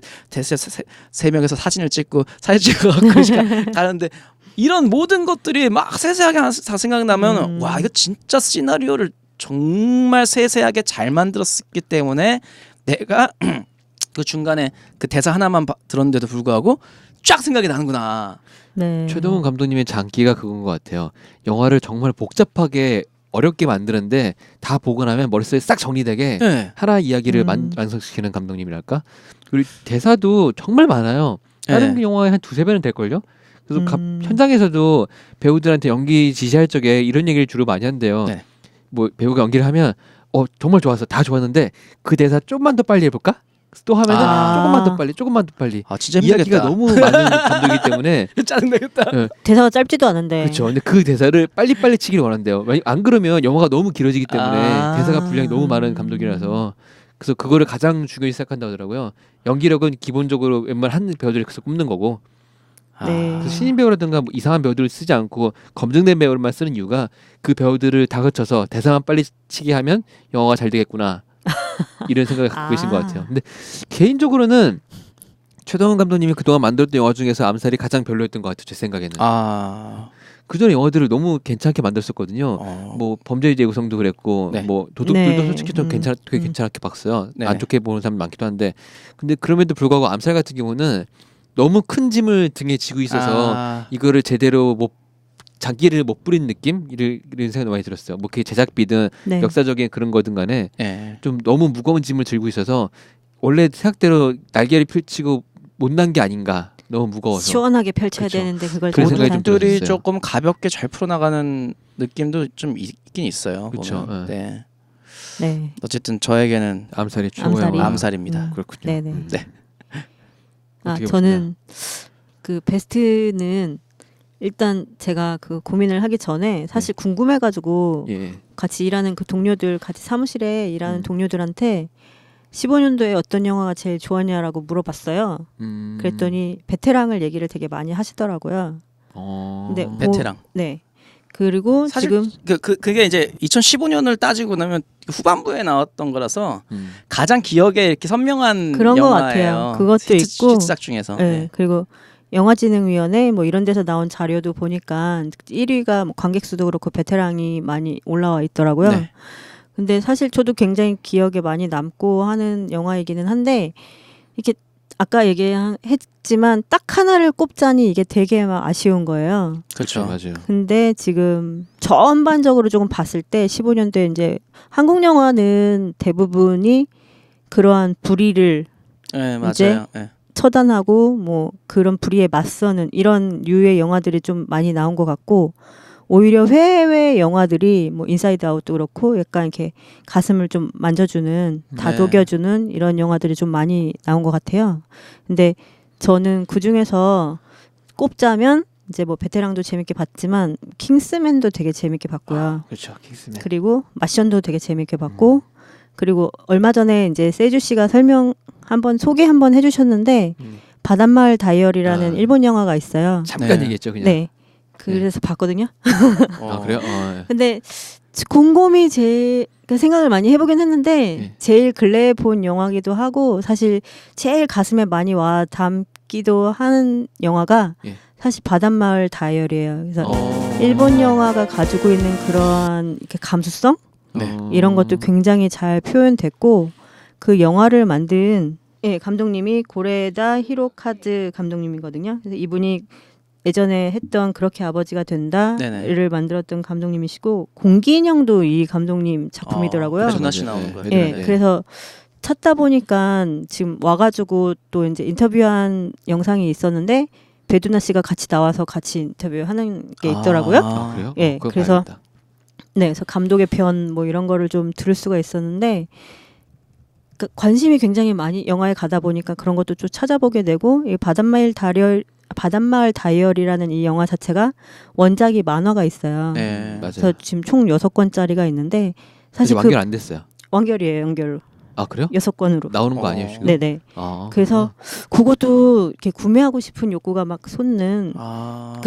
명에서 사진을 찍고 사진 찍어갖고 가는데 이런 모든 것들이 막 세세하게 다 생각나면 와 이거 진짜 시나리오를 정말 세세하게 잘 만들었기 때문에 내가 그 중간에 그 대사 하나만 들었는데도 불구하고 쫙 생각이 나는구나. 네. 최동훈 감독님의 장기가 그건 것 같아요. 영화를 정말 복잡하게 어렵게 만드는데 다 보고 나면 머릿속에 싹 정리되게 네. 하나 이야기를 완성시키는 감독님이랄까. 그리고 대사도 정말 많아요. 다른 네. 영화의 한 두세 배는 될걸요. 그래서 현장에서도 배우들한테 연기 지시할 적에 이런 얘기를 주로 많이 한대요. 네. 뭐 배우가 연기를 하면 정말 좋았어, 다 좋았는데 그 대사 좀만 더 빨리 해볼까? 또 하면은 아. 조금만 더 빨리. 아 진짜 이야기가 힘들겠다. 너무 많은 감독이기 때문에 짜증나겠다. 대사가 짧지도 않은데. 그렇죠. 근데 그 대사를 빨리빨리 치기를 원한대요. 안 그러면 영화가 너무 길어지기 때문에 아. 대사가 분량이 너무 많은 감독이라서 그래서 그거를 가장 중요히 생각한다고 하더라고요. 연기력은 기본적으로 웬만한 한 배우들이 그래서 꼽는 거고 네. 그래서 신인 배우라든가 뭐 이상한 배우들을 쓰지 않고 검증된 배우만 쓰는 이유가 그 배우들을 다 거쳐서 대사만 빨리 치게 하면 영화가 잘 되겠구나 이런 생각을 갖고 계신 것 같아요. 근데 개인적으로는 최동원 감독님이 그동안 만들었던 영화 중에서 암살이 가장 별로였던 것 같아요. 제 생각에는. 아. 그전에 영화들을 너무 괜찮게 만들었었거든요. 어. 뭐 범죄의 재구성도 그랬고 네. 뭐 도둑들도 네. 솔직히 좀 되게 괜찮게 봤어요. 네. 안 좋게 보는 사람 많기도 한데 근데 그럼에도 불구하고 암살 같은 경우는 너무 큰 짐을 등에 지고 있어서 아. 이거를 제대로 장기를 못 부린 느낌 이런 생각이 많이 들었어요. 뭐 그게 제작비든 네. 역사적인 그런 거든 간에 예. 좀 너무 무거운 짐을 들고 있어서 원래 생각대로 날개를 펼치고 못 난 게 아닌가. 너무 무거워서. 시원하게 펼쳐야 그쵸. 되는데 그걸 그런 생각이 잘못한. 좀 들이 들었어요. 조금 가볍게 잘 풀어나가는 느낌도 좀 있긴 있어요. 그쵸, 보면. 네. 네. 어쨌든 저에게는 암살이 최고의 암살이. 영화. 암살입니다. 그렇군요. 네네. 네. 아, 어떻게 저는 그 베스트는 일단 제가 그 고민을 하기 전에 사실 궁금해가지고 예. 같이 일하는 그 동료들, 같이 사무실에 일하는 동료들한테 15년도에 어떤 영화가 제일 좋았냐라고 물어봤어요. 그랬더니 베테랑을 얘기를 되게 많이 하시더라고요. 근데 뭐- 베테랑. 네. 그리고 사실 지금 그게 이제 2015년을 따지고 나면 후반부에 나왔던 거라서 음. 가장 기억에 이렇게 선명한 그런 것 영화예요. 같아요. 그것도 있고. 히트작 중에서. 네. 그리고 영화진흥위원회 뭐 이런 데서 나온 자료도 보니까 1위가 뭐 관객 수도 그렇고 베테랑이 많이 올라와 있더라고요. 네. 근데 사실 저도 굉장히 기억에 많이 남고 하는 영화이기는 한데 이렇게 아까 얘기했지만 딱 하나를 꼽자니 이게 되게 막 아쉬운 거예요. 그렇죠. 맞아요. 근데 지금 전반적으로 조금 봤을 때 15년도에 이제 한국 영화는 대부분이 그러한 불의를 네, 이제 맞아요. 네. 처단하고 뭐 그런 불의에 맞서는 이런 류의 영화들이 좀 많이 나온 것 같고 오히려 해외 영화들이 뭐 인사이드 아웃도 그렇고 약간 이렇게 가슴을 좀 만져주는 다독여주는 이런 영화들이 좀 많이 나온 것 같아요. 근데 저는 그 중에서 꼽자면 이제 뭐 베테랑도 재밌게 봤지만 킹스맨도 되게 재밌게 봤고요. 그렇죠. 킹스맨. 그리고 마션도 되게 재밌게 봤고 그리고 얼마 전에 이제 세주 씨가 소개 한번 해주셨는데 바닷마을 다이어리라는 아. 일본 영화가 있어요. 잠깐 네. 얘기했죠, 그냥. 네. 그래서 봤거든요. 아, 그래요? 예. 근데 곰곰이 제가 생각을 많이 해보긴 했는데 네. 제일 근래에 본 영화기도 하고 사실 제일 가슴에 많이 와 닿기도 하는 영화가 예. 사실 바닷마을 다이어리예요. 그래서 어. 일본 영화가 가지고 있는 그러한 이렇게 감수성 네. 이런 것도 굉장히 잘 표현됐고 그 영화를 만든 감독님이 고레다 히로카즈 감독님이거든요. 그래서 이분이 예전에 했던 그렇게 아버지가 된다를 네네. 만들었던 감독님이시고 공기인형도 이 감독님 작품이더라고요. 배두나 씨 맞아요. 나오는 거예요. 예, 네. 그래서 찾다 보니까 지금 와가지고 또 이제 인터뷰한 영상이 있었는데 배두나 씨가 같이 나와서 같이 인터뷰하는 게 있더라고요. 아, 그래요? 예, 그거 그래서 봐야겠다. 네, 그래서 감독의 편 뭐 이런 거를 좀 들을 수가 있었는데 그 관심이 굉장히 많이 영화에 가다 보니까 그런 것도 좀 찾아보게 되고 이 바닷마을 다이어리라는 이 영화 자체가 원작이 만화가 있어요. 네. 맞아요. 그래서 지금 총 6권짜리가 있는데 사실 사실 완결 안 됐어요. 완결이에요, 연결로. 아, 그래요? 6권으로. 나오는 거 어. 아니에요, 지금? 네네. 아, 그래서 그것도 이렇게 구매하고 싶은 욕구가 막 솟는 아.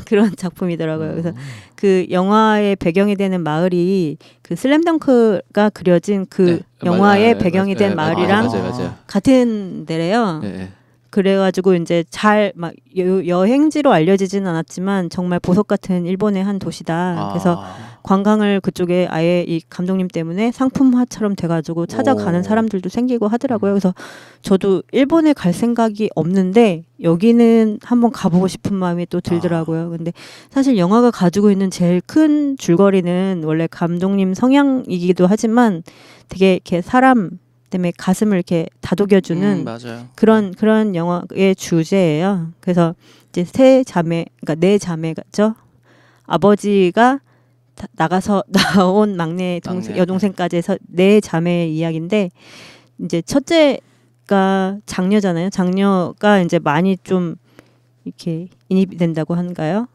그런 작품이더라고요. 그래서 그 영화의 배경이 되는 마을이 그 슬램덩크가 그려진 그 네. 영화의 맞아요. 배경이 된 맞아요. 마을이랑 맞아요. 같은 데래요. 예, 예. 그래가지고 이제 잘 막 여행지로 알려지진 않았지만 정말 보석 같은 일본의 한 도시다. 그래서 관광을 그쪽에 아예 이 감독님 때문에 상품화처럼 돼가지고 찾아가는 오. 사람들도 생기고 하더라고요. 그래서 저도 일본에 갈 생각이 없는데 여기는 한번 가보고 싶은 마음이 또 들더라고요. 근데 사실 영화가 가지고 있는 제일 큰 줄거리는 원래 감독님 성향이기도 하지만 되게 이렇게 사람 때문에 가슴을 이렇게 다독여주는 맞아요. 그런 영화의 주제예요. 그래서 이제 세 자매, 그러니까 네 자매죠. 아버지가 나가서 나온 막내 막내. 여동생까지 해서 네 자매의 이야기인데 이제 첫째 아이가 장녀잖아요. 장녀가 이제 많이 좀 이렇게 인입이 된다고 한가요?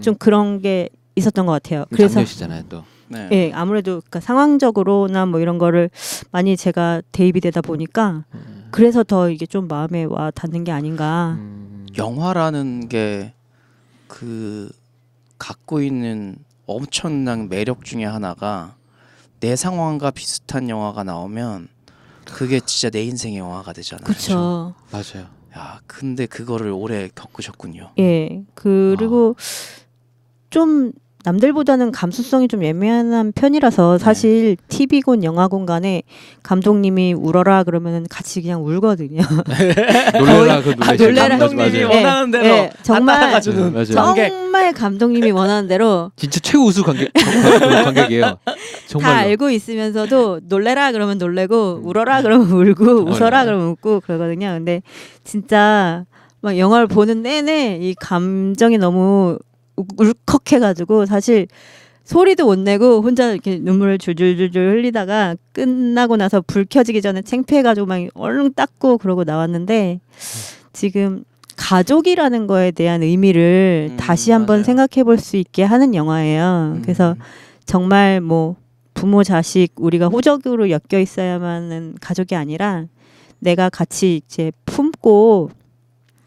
좀 그런 게 있었던 것 같아요. 그래서 장녀시잖아요 또. 네. 예, 아무래도 그러니까 상황적으로나 뭐 이런 거를 많이 제가 대입이 되다 보니까 그래서 더 이게 좀 마음에 와 닿는 게 아닌가. 영화라는 게 그 갖고 있는 엄청난 매력 중에 하나가 내 상황과 비슷한 영화가 나오면 그게 진짜 내 인생의 영화가 되잖아요. 그렇죠. 맞아요. 야, 근데 그거를 오래 겪으셨군요. 예. 그리고 좀 남들보다는 감수성이 좀 예민한 편이라서 사실 TV군 영화군 간에 감독님이 울어라 그러면 같이 그냥 울거든요. 놀래라 그 놀래라. 감독님이 맞아요. 원하는 대로 예, 정말 따라가주는 맞아요. 관객. 정말 감독님이 원하는 대로 진짜 최고 우수 관객이에요. 다 정말로. 알고 있으면서도 놀래라 그러면 놀래고 울어라 그러면 울고 웃어라 그러면 웃고 그러거든요. 근데 진짜 막 영화를 보는 내내 이 감정이 너무 울컥해가지고 사실 소리도 못 내고 혼자 이렇게 눈물을 줄줄줄줄 흘리다가 끝나고 나서 불 켜지기 전에 창피해가지고 막 얼른 닦고 그러고 나왔는데 지금 가족이라는 거에 대한 의미를 다시 한번 맞아요. 생각해 볼 수 있게 하는 영화예요. 그래서 정말 뭐 부모 자식 우리가 호적으로 엮여 있어야만은 가족이 아니라 내가 같이 이제 품고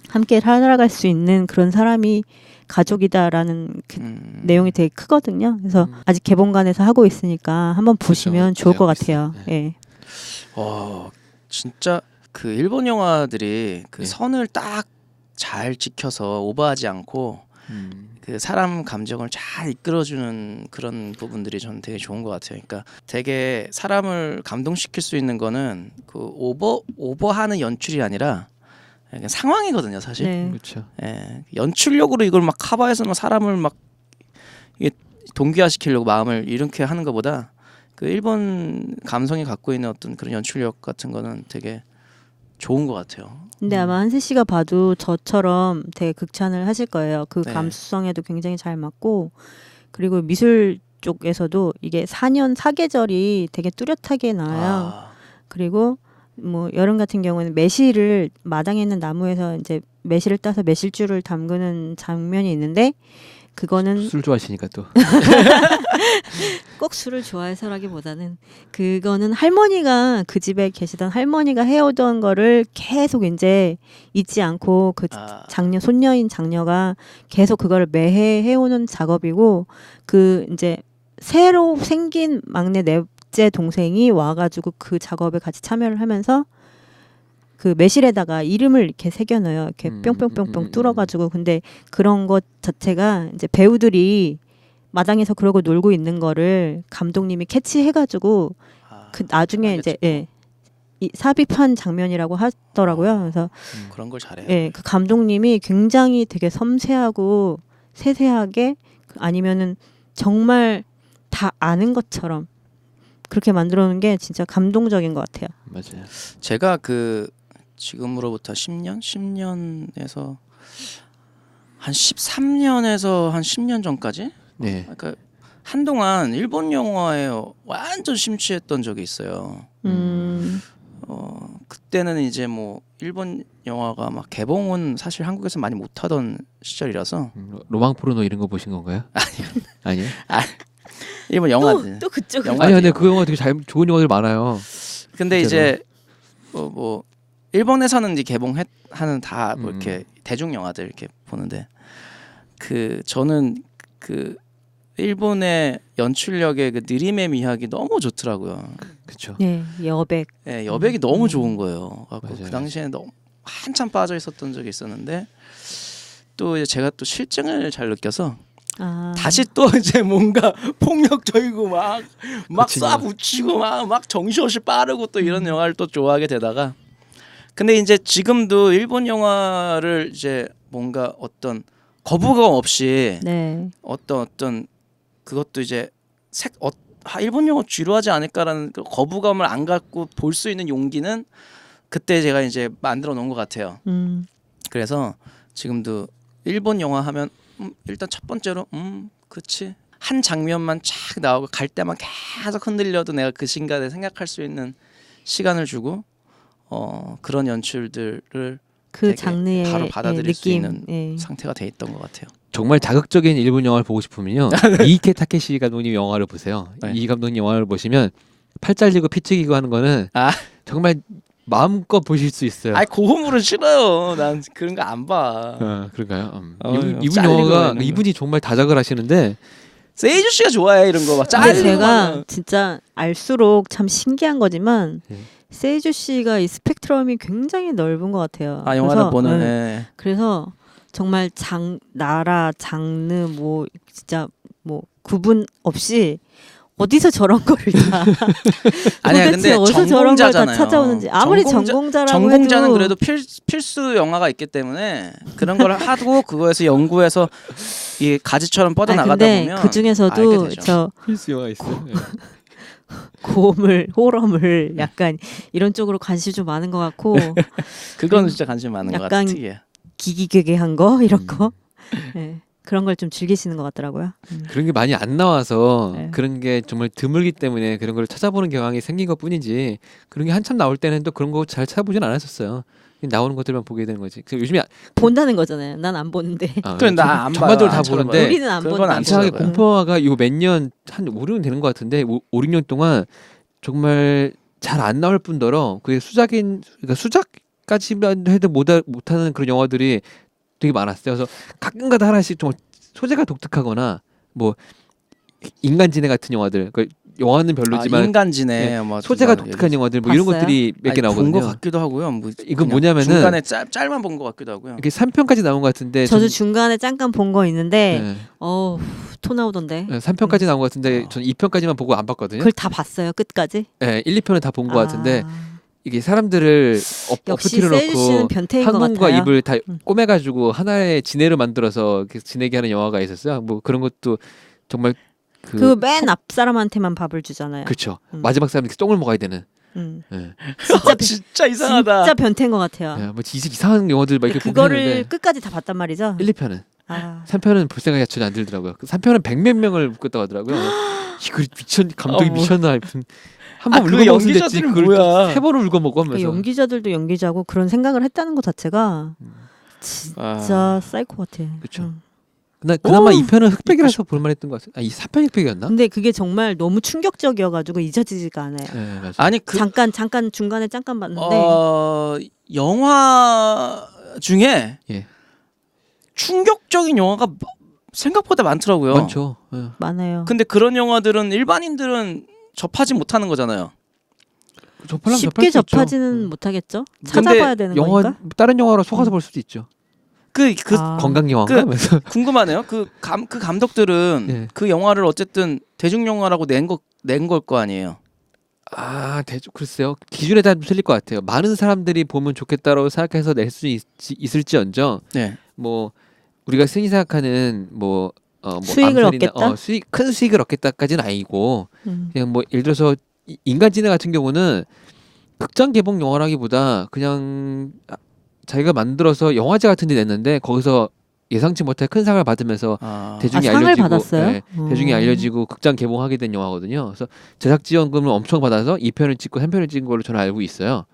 함께 살아갈 수 있는 그런 사람이 가족이다라는 그 내용이 되게 크거든요. 그래서 아직 개봉관에서 하고 있으니까 한번 보시면 좋을 것 같아요. 예. 진짜 그 일본 영화들이 그 네. 선을 딱 잘 지켜서 오버하지 않고 그 사람 감정을 잘 이끌어주는 그런 부분들이 저는 되게 좋은 것 같아요. 그러니까 되게 사람을 감동시킬 수 있는 거는 그 오버하는 연출이 아니라 그냥 상황이거든요, 사실. 네. 그렇죠. 예, 연출력으로 이걸 막 커버해서 막 사람을 막 이게 동기화시키려고 마음을 이렇게 하는 것보다 그 일본 감성이 갖고 있는 어떤 그런 연출력 같은 거는 되게 좋은 것 같아요. 근데 아마 한세 씨가 봐도 저처럼 되게 극찬을 하실 거예요. 그 네. 감수성에도 굉장히 잘 맞고 그리고 미술 쪽에서도 이게 4년 사계절이 되게 뚜렷하게 나와요. 그리고 뭐 여름 같은 경우는 매실을 마당에 있는 나무에서 이제 매실을 따서 매실주를 담그는 장면이 있는데 그거는 술 좋아하시니까 또. 꼭 술을 좋아해서라기보다는 그거는 할머니가 그 집에 계시던 할머니가 해오던 거를 계속 이제 잊지 않고 그 장녀 손녀인 장녀가 계속 그걸 매해 해오는 작업이고 그 이제 새로 생긴 막내 넷째 동생이 와가지고 그 작업에 같이 참여를 하면서 그 매실에다가 이름을 이렇게 새겨넣어요. 이렇게 뿅뿅뿅뿅 뚫어가지고 근데 그런 것 자체가 이제 배우들이 마당에서 그러고 놀고 있는 거를 감독님이 캐치해가지고 그 나중에 이제 이 삽입한 장면이라고 하더라고요. 그래서 그런 걸 잘해요. 예, 그 감독님이 굉장히 되게 섬세하고 세세하게 아니면은 정말 다 아는 것처럼 그렇게 만들어 놓은 게 진짜 감동적인 것 같아요. 맞아요. 제가 그 지금으로부터 10년에서 한 13년에서 한 10년 전까지 네. 그러니까 한동안 일본 영화에 완전 심취했던 적이 있어요. 그때는 이제 뭐 일본 영화가 막 개봉은 사실 한국에서 많이 못하던 시절이라서 로망 포르노 이런 거 보신 건가요? 아니요. 일본 영화들. 또 그쪽 아니 근데 그 영화 되게 좋은 영화들 많아요. 근데 이제 뭐 일본에서는 이제 개봉하는 다 뭐 이렇게 대중 영화들 이렇게 보는데 그 저는 그 일본의 연출력의 그 느림의 미학이 너무 좋더라고요. 그렇죠. 네, 여백. 네, 여백이 너무 좋은 거예요. 맞아요, 그 당시에는 너무 한참 빠져 있었던 적이 있었는데 또 이제 제가 또 실증을 잘 느껴서 다시 또 이제 뭔가 폭력적이고 막 쏴 붙이고 막 정신없이 빠르고 또 이런 영화를 또 좋아하게 되다가 근데 이제 지금도 일본 영화를 이제 뭔가 어떤 거부감 없이 네. 어떤 그것도 이제 일본 영화 쥐루하지 않을까라는 그 거부감을 안 갖고 볼 수 있는 용기는 그때 제가 이제 만들어 놓은 것 같아요. 그래서 지금도 일본 영화 하면 일단 첫 번째로 그치 한 장면만 쫙 나오고 갈 때만 계속 흔들려도 내가 그 순간에 생각할 수 있는 시간을 주고 그런 연출들을 그 되게 장르의 바로 받아들일 수 느낌, 있는 예. 상태가 돼 있던 것 같아요. 정말 자극적인 일본 영화를 보고 싶으면요. 이이케 타케시 감독님 영화를 보세요. 네. 이 감독님 영화를 보시면 팔 잘리고 피 튀기고 하는 거는 아. 정말 마음껏 보실 수 있어요. 아이 고음물은 싫어요. 난 그런 거 안 봐. 그런가요? 어휴, 이분 잘리고 영화가 이런 거. 이분이 정말 다작을 하시는데 세이주 씨가 좋아해 이런 거 막 근데 잘리고. 제가 진짜 알수록 참 신기한 거지만 예. 세이주 씨가 이 스펙트럼이 굉장히 넓은 것 같아요. 아 영화를 그래서, 보는. 네. 예. 그래서 정말 나라 장르 뭐 진짜 뭐 구분 없이 어디서 저런 거를 다 아니야, 도대체 근데 어디서 저런 걸 다 전공자잖아요. 찾아오는지 아무리 전공자라고 전공자는 해도 그래도 필수 영화가 있기 때문에 그런 걸 하고 그거에서 연구해서 이 가지처럼 뻗어 나가다 근데 보면 그 알게 중에서도 되죠. 저 필수 영화 있어요. 고음을 호러물 약간 이런 쪽으로 관심이 좀 많은 것 같고 그건 진짜 관심 많은 것 같아. 약간 특이해. 기기괴괴한 거 이런 거 네, 그런 걸 좀 즐기시는 것 같더라고요. 그런 게 많이 안 나와서 네. 그런 게 정말 드물기 때문에 그런 걸 찾아보는 경향이 생긴 것뿐이지 그런 게 한참 나올 때는 또 그런 거 잘 찾아보진 않았었어요. 나오는 것들만 보게 되는 거지. 그래서 요즘에 본다는 거잖아요. 난 안 보는데. 그건 나안 봐요. 전반적으로 다 안 보는데 찾아봐요. 우리는 안 그건 본다. 안 이상하게 찾아봐요. 공포영화가 요 몇 년 한 5, 6년 되는 것 같은데 5, 6년 동안 정말 잘 안 나올 뿐더러 그게 그러니까 수작까지만 해도 못하는 그런 영화들이 되게 많았어요. 그래서 가끔가다 하나씩 좀 소재가 독특하거나 뭐 인간지네 같은 영화들, 그 영화는 별로지만 인간지네. 뭐 소재가 좀 독특한 영화들 뭐 이런 봤어요? 것들이 몇 개 나오거든요. 본것 같기도 하고요. 뭐 이거 그냥 뭐냐면은 중간에 짤만 본 것 같기도 하고요. 이게 3편까지 나온 것 같은데 저도 중간에 잠깐 본 거 있는데 네, 토 나오던데. 3편까지 나온 것 같은데 저는 2편까지만 보고 안 봤거든요. 그걸 다 봤어요. 끝까지? 네, 1, 2편은 다 본 것 같은데 아, 이게 사람들을 역시 엎드려 세이주 씨는 놓고 변태인 것 항문과 같아요. 입을 다 음. 꼬매가지고 하나의 지네로 만들어서 이렇게 지내게 하는 영화가 있었어요. 뭐 그런 것도 정말 그 맨 앞 사람한테만 밥을 주잖아요. 그렇죠. 음. 마지막 사람이 똥을 먹어야 되는. 음. 예. 진짜 이상하다. 진짜 변태인 것 같아요. 예, 뭐 이상한 영화들 막 이렇게 보긴 그거를 했는데 끝까지 다 봤단 말이죠. 1, 2편은 아, 3편은 볼 생각이 전혀 안 들더라고요. 3편은 100몇 명을 묶었다고 하더라고요. 이거 감독이 뭐. 미쳤나 한번 그 울고 먹으면 됐지 연기자들은 그걸 뭐야. 3번을 울고 먹고 그 하면서 연기자들도 연기자고 그런 생각을 했다는 것 자체가 진짜 사이코 같아. 그쵸. 음. 그나마 2편은 흑백이라서 볼만했던 것 같아요. 이 4편 흑백이었나? 근데 그게 정말 너무 충격적이어가지고 잊혀지지가 않아요. 네, 맞아요. 아니 그 잠깐 중간에 잠깐 봤는데 영화 중에 예. 충격적인 영화가 생각보다 많더라고요. 많죠. 예. 많아요. 근데 그런 영화들은 일반인들은 접하지 못하는 거잖아요. 접하려면 쉽게 접할 수 있죠. 접하지는 못하겠죠. 근데 찾아봐야 되는 영화 거니까. 다른 영화로 속아서 볼 수도 있죠. 그 아. 건강 영화인가? 그- 하면서 궁금하네요. 그 감독들은 예. 그 영화를 어쨌든 대중 영화라고 낸 걸 거 아니에요. 글쎄요. 기준에 따라 틀릴 것 같아요. 많은 사람들이 보면 좋겠다고 생각해서 낼 수 있을지언정 네. 뭐 우리가 흔히 생각하는 뭐 수익을 암살이나, 얻겠다? 큰 수익을 얻겠다까지는 아니고 음. 그냥 뭐 예를 들어서 인간지능 같은 경우는 극장 개봉 영화라기보다 그냥 자기가 만들어서 영화제 같은 데 냈는데 거기서 예상치 못할 큰 상을 받으면서 대중이 상을 알려지고 받았어요? 예, 대중이 알려지고 극장 개봉하게 된 영화거든요. 그래서 제작 지원금을 엄청 받아서 2편을 찍고 3편을 찍은 걸로 저는 알고 있어요.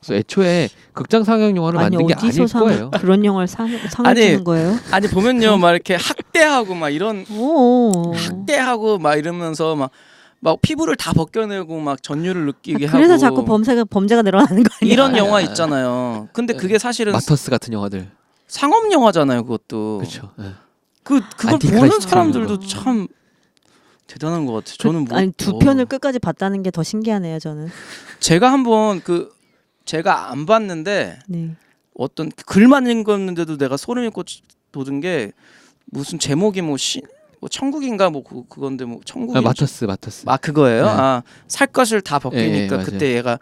그래서 애초에 극장 상영 영화를 아니 만든 게 어디서 아닐 거예요. 그런 영화를 상을 아니, 주는 거예요? 아니 보면요, 막 이렇게 학대하고 막 이런 오. 학대하고 막 이러면서 막 피부를 다 벗겨내고 막 전율을 느끼게 하고. 그래서 자꾸 범죄가 늘어나는 거 아니야? 이런 영화 있잖아요. 근데 그게 사실은 마터스 같은 영화들. 상업 영화잖아요, 그것도. 그렇죠. 예. 그걸 안티크라이스트 보는 이런 사람들도 거. 참 대단한 것 같아요. 저는 뭐, 아니 두 편을 끝까지 봤다는 게 더 신기하네요, 저는. 제가 한번 제가 안 봤는데 네. 어떤 글만 읽었는데도 내가 소름이 돋은 게 무슨 제목이 뭐 천국인가 뭐 그건데 뭐 천국이 마터스. 그거예요. 네. 살 것을 다 벗기니까 예, 맞아요. 그때 얘가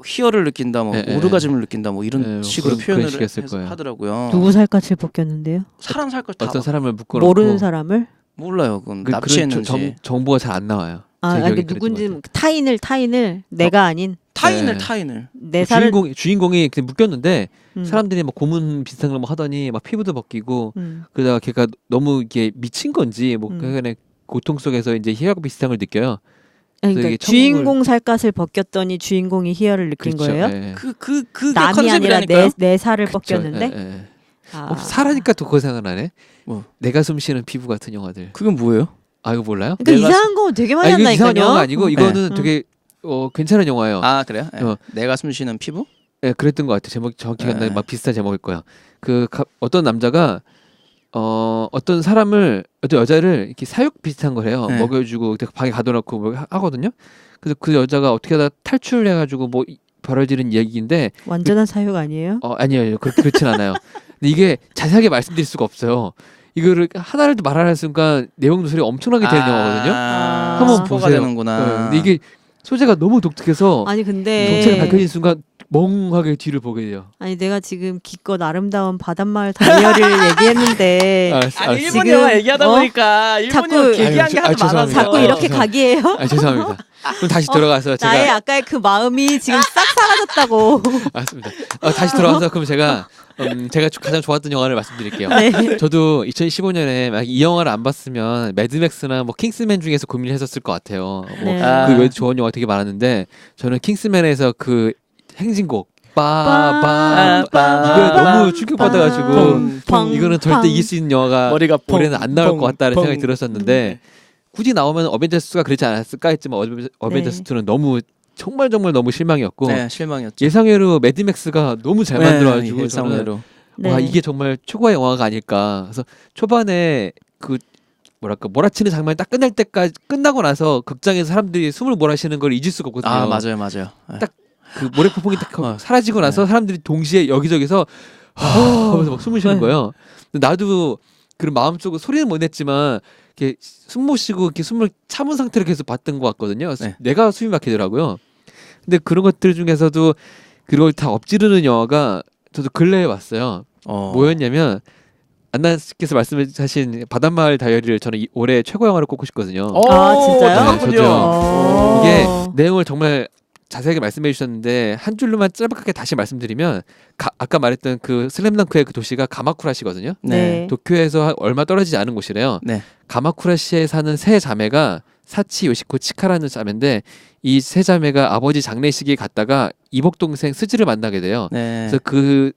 희열을 느낀다, 뭐 예, 오르가즘을 느낀다, 뭐 이런 예, 식으로 그런 표현을 식이었을 해서 거예요. 하더라고요. 누구 살갗을 벗겼는데요? 사람 살 것 다 어떤 사람을 묶어놓고 모르는 사람을? 몰라요. 그건 그런 납치했는지 정보가 잘 안 나와요. 아, 제 아니, 기억에 누군지 그랬던 것 타인을 내가 아닌 타인을 네. 타인을 내 살을 주인공이 그냥 묶였는데 음, 사람들이 막 고문 비슷한 걸 막 하더니 막 피부도 벗기고 음. 그러다가 걔가 너무 이게 미친 건지 뭐 음. 그냥 고통 속에서 이제 희열하고 비슷한 걸 느껴요. 아니, 그래서 그러니까 이게 주인공 살갗을 벗겼더니 주인공이 희열을 느낀 그렇죠. 거예요? 예. 그게 남이 아니라 컨셉이라니까요. 내 살을 그쵸. 벗겼는데 예, 예. 아. 살아니까 또 그거 생각나네. 뭐? 내가 숨쉬는 피부 같은 영화들. 그건 뭐예요? 아 이거 몰라요? 그러니까 내가 이상한 거 되게 많이 이거 한다니까요. 이상한 영화가 아니고 이거는 네. 되게 괜찮은 영화예요. 아 그래요? 예. 어. 내가 숨쉬는 피부? 예, 그랬던 것 같아요. 제목 정확히 기억 안 나는데 네. 막 비슷한 제목일 거야. 어떤 남자가 어떤 사람을 어떤 여자를 이렇게 사육 비슷한 걸 해요. 네. 먹여주고 방에 가둬놓고 뭐 하거든요. 그래서 그 여자가 어떻게 하다 탈출해가지고 뭐 벌어지는 얘기인데 완전한 사육 아니에요? 아니에요. 그렇진 않아요. 근데 이게 자세하게 말씀드릴 수가 없어요. 이거를 하나를 더 말하는 순간 내용 누설이 엄청나게 되는 영화거든요. 한번 스포가 보세요. 되는구나. 근데 이게 소재가 너무 독특해서 아니 근데 정체가 밝혀진 순간 멍하게 뒤를 보게 돼요. 아니 내가 지금 기껏 아름다운 바닷마을 다이어리를 얘기했는데 알았어. 아니 일본 지금, 영화 얘기하다 어? 보니까 일본 자꾸- 영화 얘기한 게 아유, 하도 죄송합니다. 많아서 자꾸 이렇게 죄송합니다. 각이에요? 죄송합니다. 그럼 다시 돌아가서 제가 나의 아까의 그 마음이 지금 싹 사라졌다고. 맞습니다. 다시 돌아와서 그럼 제가 가장 좋았던 영화를 말씀드릴게요. 네. 저도 2015년에 만약 이 영화를 안 봤으면 매드맥스나 뭐 킹스맨 중에서 고민을 했었을 것 같아요. 네. 그 외에도 좋은 영화 되게 많았는데 저는 킹스맨에서 그 행진곡 빠바 이거 너무 충격받아가지고 이거는 절대 이길 수 있는 영화가 머리가 올해는 안 나올 것 같다는 펑. 생각이 들었었는데 굳이 나오면 어벤져스가 그러지 않았을까 했지만 어벤져스 2는 너무 정말 너무 실망이었고 네 실망이었죠. 예상외로 매드맥스가 너무 잘 만들어가지고 저는 예상외로. 네. 와 이게 정말 최고의 영화가 아닐까. 그래서 초반에 그 뭐랄까 몰아치는 장면이 딱 끝날 때까지 끝나고 나서 극장에서 사람들이 숨을 몰아쉬는 걸 잊을 수가 없거든요. 아 맞아요. 딱 그 모래폭풍이 딱 사라지고 나서 네. 사람들이 동시에 여기저기서 하면서 막 숨을 쉬는 거예요. 근데 나도 그런 마음속으로 소리는 못 냈지만 이렇게 숨 못 쉬고 이렇게 숨을 참은 상태로 계속 봤던 것 같거든요. 그래서 네. 내가 숨이 막히더라고요. 근데 그런 것들 중에서도 그걸 다 엎지르는 영화가 저도 근래에 왔어요. 뭐였냐면 안나씨께서 말씀하신 바닷마을 다이어리를 저는 올해 최고 영화로 꼽고 싶거든요. 아, 진짜요? 네, 저도요. 어. 이게 내용을 정말 자세하게 말씀해 주셨는데 한 줄로만 짧게 다시 말씀드리면 아까 말했던 그 슬램덩크의 그 도시가 가마쿠라시거든요. 네. 도쿄에서 얼마 떨어지지 않은 곳이래요. 네. 가마쿠라시에 사는 세 자매가 사치 요시코 치카라는 자매인데 이 세 자매가 아버지 장례식에 갔다가 이복 동생 스즈를 만나게 돼요. 네. 그래서 그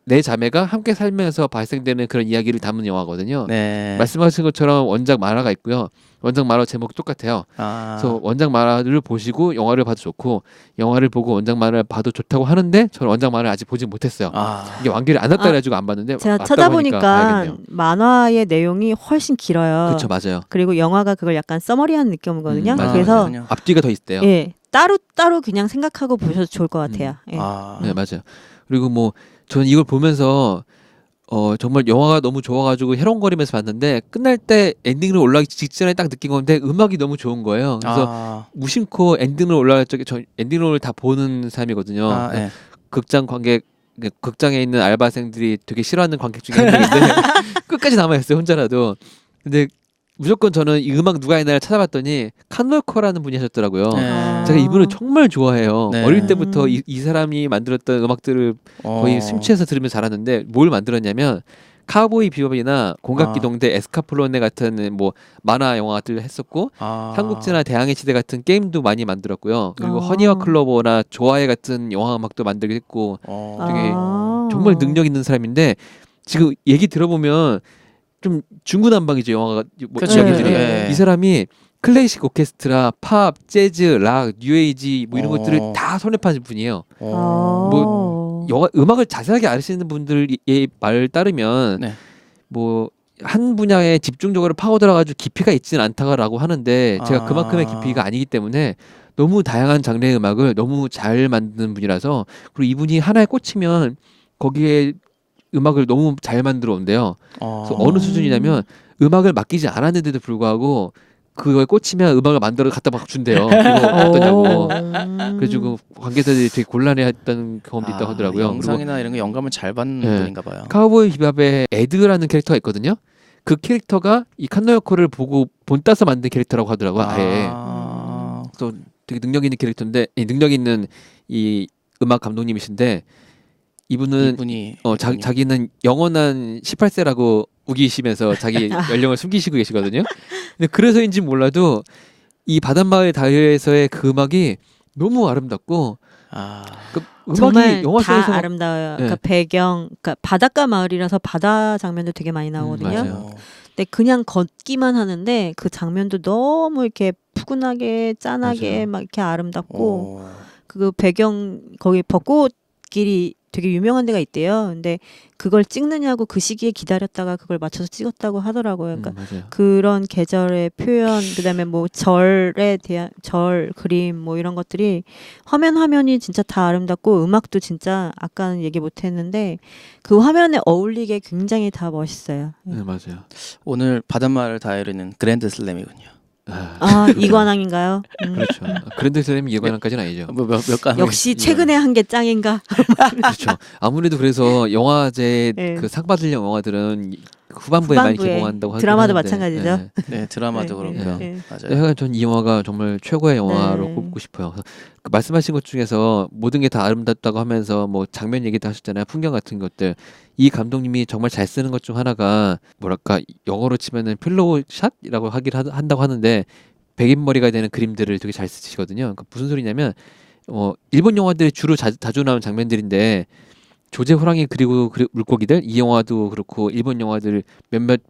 네 자매가 함께 살면서 발생되는 그런 이야기를 담은 영화거든요. 네. 말씀하신 것처럼 원작 만화가 있고요. 원작 만화 제목 똑같아요. 그래서 원작 만화를 보시고 영화를 봐도 좋고 영화를 보고 원작 만화를 봐도 좋다고 하는데 저는 원작 만화를 아직 보지 못했어요. 이게 완결이 안 났다 그래가지고 안 봤는데 제가 맞다고 찾아보니까 하니까 봐야겠네요. 만화의 내용이 훨씬 길어요. 그렇죠, 맞아요. 그리고 영화가 그걸 약간 서머리한 느낌이거든요. 맞아요. 그래서 그렇군요. 앞뒤가 더 있대요. 예 따로 그냥 생각하고 보셔도 좋을 것 같아요. 예. 네, 맞아요. 그리고 뭐 저는 이걸 보면서 정말 영화가 너무 좋아가지고 해롱거리면서 봤는데 끝날 때 엔딩으로 올라가기 직전에 딱 느낀 건데 음악이 너무 좋은 거예요. 그래서 무심코 엔딩으로 올라갈 적에 저 엔딩을 다 보는 사람이거든요. 네. 극장 관객 극장에 있는 알바생들이 되게 싫어하는 관객 중에 한 명인데 끝까지 남아있어요 혼자라도. 근데 무조건 저는 이 음악 누가 했나를 찾아봤더니 칸노코라는 분이 하셨더라고요. 네. 제가 이분을 정말 좋아해요. 네. 어릴 때부터 이 사람이 만들었던 음악들을 거의 심취해서 들으면서 자랐는데 뭘 만들었냐면 카우보이 비밥이나 공각기동대 에스카플로네 같은 뭐 만화 영화들을 했었고 삼국지나 대항해 시대 같은 게임도 많이 만들었고요. 그리고 허니와 클로버나 조아의 같은 영화 음악도 만들기도 했고 되게 정말 능력 있는 사람인데 지금 얘기 들어보면 좀 중구난방이죠 영화가 뭐 이야기들이. 네. 이 사람이 클래식 오케스트라, 팝, 재즈, 락, 뉴에이지 뭐 이런 것들을 다 손에 분이에요. 뭐 영화 음악을 자세하게 아시는 분들의 말 따르면 네. 뭐 한 분야에 집중적으로 파고들어가지고 깊이가 있지는 않다라고 하는데 제가 그만큼의 깊이가 아니기 때문에 너무 다양한 장르의 음악을 너무 잘 만드는 분이라서 그리고 이분이 하나에 꽂히면 거기에 음악을 너무 잘 만들어 온대요. 그래서 어느 수준이냐면 음악을 맡기지 않았는데도 불구하고 그거에 꽂히면 음악을 만들어 갖다 막 준대요. 이거 어떠냐고. 그래가지고 관계자들이 되게 곤란해했던 경험도 있다고 하더라고요. 영상이나 이런 거 영감을 잘 받는 네. 분인가 봐요. 카우보이 비밥에 에드라는 캐릭터가 있거든요. 그 캐릭터가 이 칸노요코를 보고 본따서 만든 캐릭터라고 하더라고요. 아예. 또 되게 능력 있는 캐릭터인데 능력 있는 이 음악 감독님이신데 이분은 자기는 영원한 18세라고 우기시면서 자기 연령을 숨기시고 계시거든요. 근데 그래서인지 몰라도 이 바닷마을 다이어에서의 그 음악이 너무 아름답고 아, 그 음악이 정말 영화 다 속에서 아름다워요. 네. 그러니까 배경, 그러니까 바닷가 마을이라서 바다 장면도 되게 많이 나오거든요. 맞아요. 근데 그냥 걷기만 하는데 그 장면도 너무 이렇게 푸근하게 짠하게 맞아요. 막 이렇게 아름답고 오. 그 배경 거기 벚꽃길이 되게 유명한 데가 있대요. 근데 그걸 찍느냐고 그 시기에 기다렸다가 그걸 맞춰서 찍었다고 하더라고요. 그러니까 맞아요. 그런 계절의 표현, 그다음에 뭐 절에 대한 절 그림 뭐 이런 것들이 화면이 진짜 다 아름답고 음악도 진짜 아까는 얘기 못 했는데 그 화면에 어울리게 굉장히 다 멋있어요. 네, 맞아요. 오늘 바닷마을 다이어리는 그랜드 슬램이군요. 아, 이관왕인가요? 그렇죠. 그랜드 슬램 이관왕까지는 아니죠. 뭐몇 간. 역시 최근에 한 게 짱인가? 그렇죠. 아무래도 그래서 영화제 네. 그 상 받을 영화들은 후반부에 많이 후반부에 개봉한다고 하긴 드라마도 하는데, 마찬가지죠. 네. 네, 드라마도 네, 그렇고요. 네, 네. 맞아요. 하여간 전 이 영화가 정말 최고의 영화로 네. 꼽고 싶어요. 그래서 그 말씀하신 것 중에서 모든 게 다 아름답다고 하면서 뭐 장면 얘기도 하셨잖아요. 풍경 같은 것들. 이 감독님이 정말 잘 쓰는 것 중 하나가 뭐랄까 영어로 치면은 필로우 샷이라고 한다고 하는데 백인 머리가 되는 그림들을 되게 잘 쓰시거든요. 그러니까 무슨 소리냐면 일본 영화들이 주로 자주 나오는 장면들인데 조제 호랑이 그리고 물고기들 이 영화도 그렇고 일본 영화들 몇몇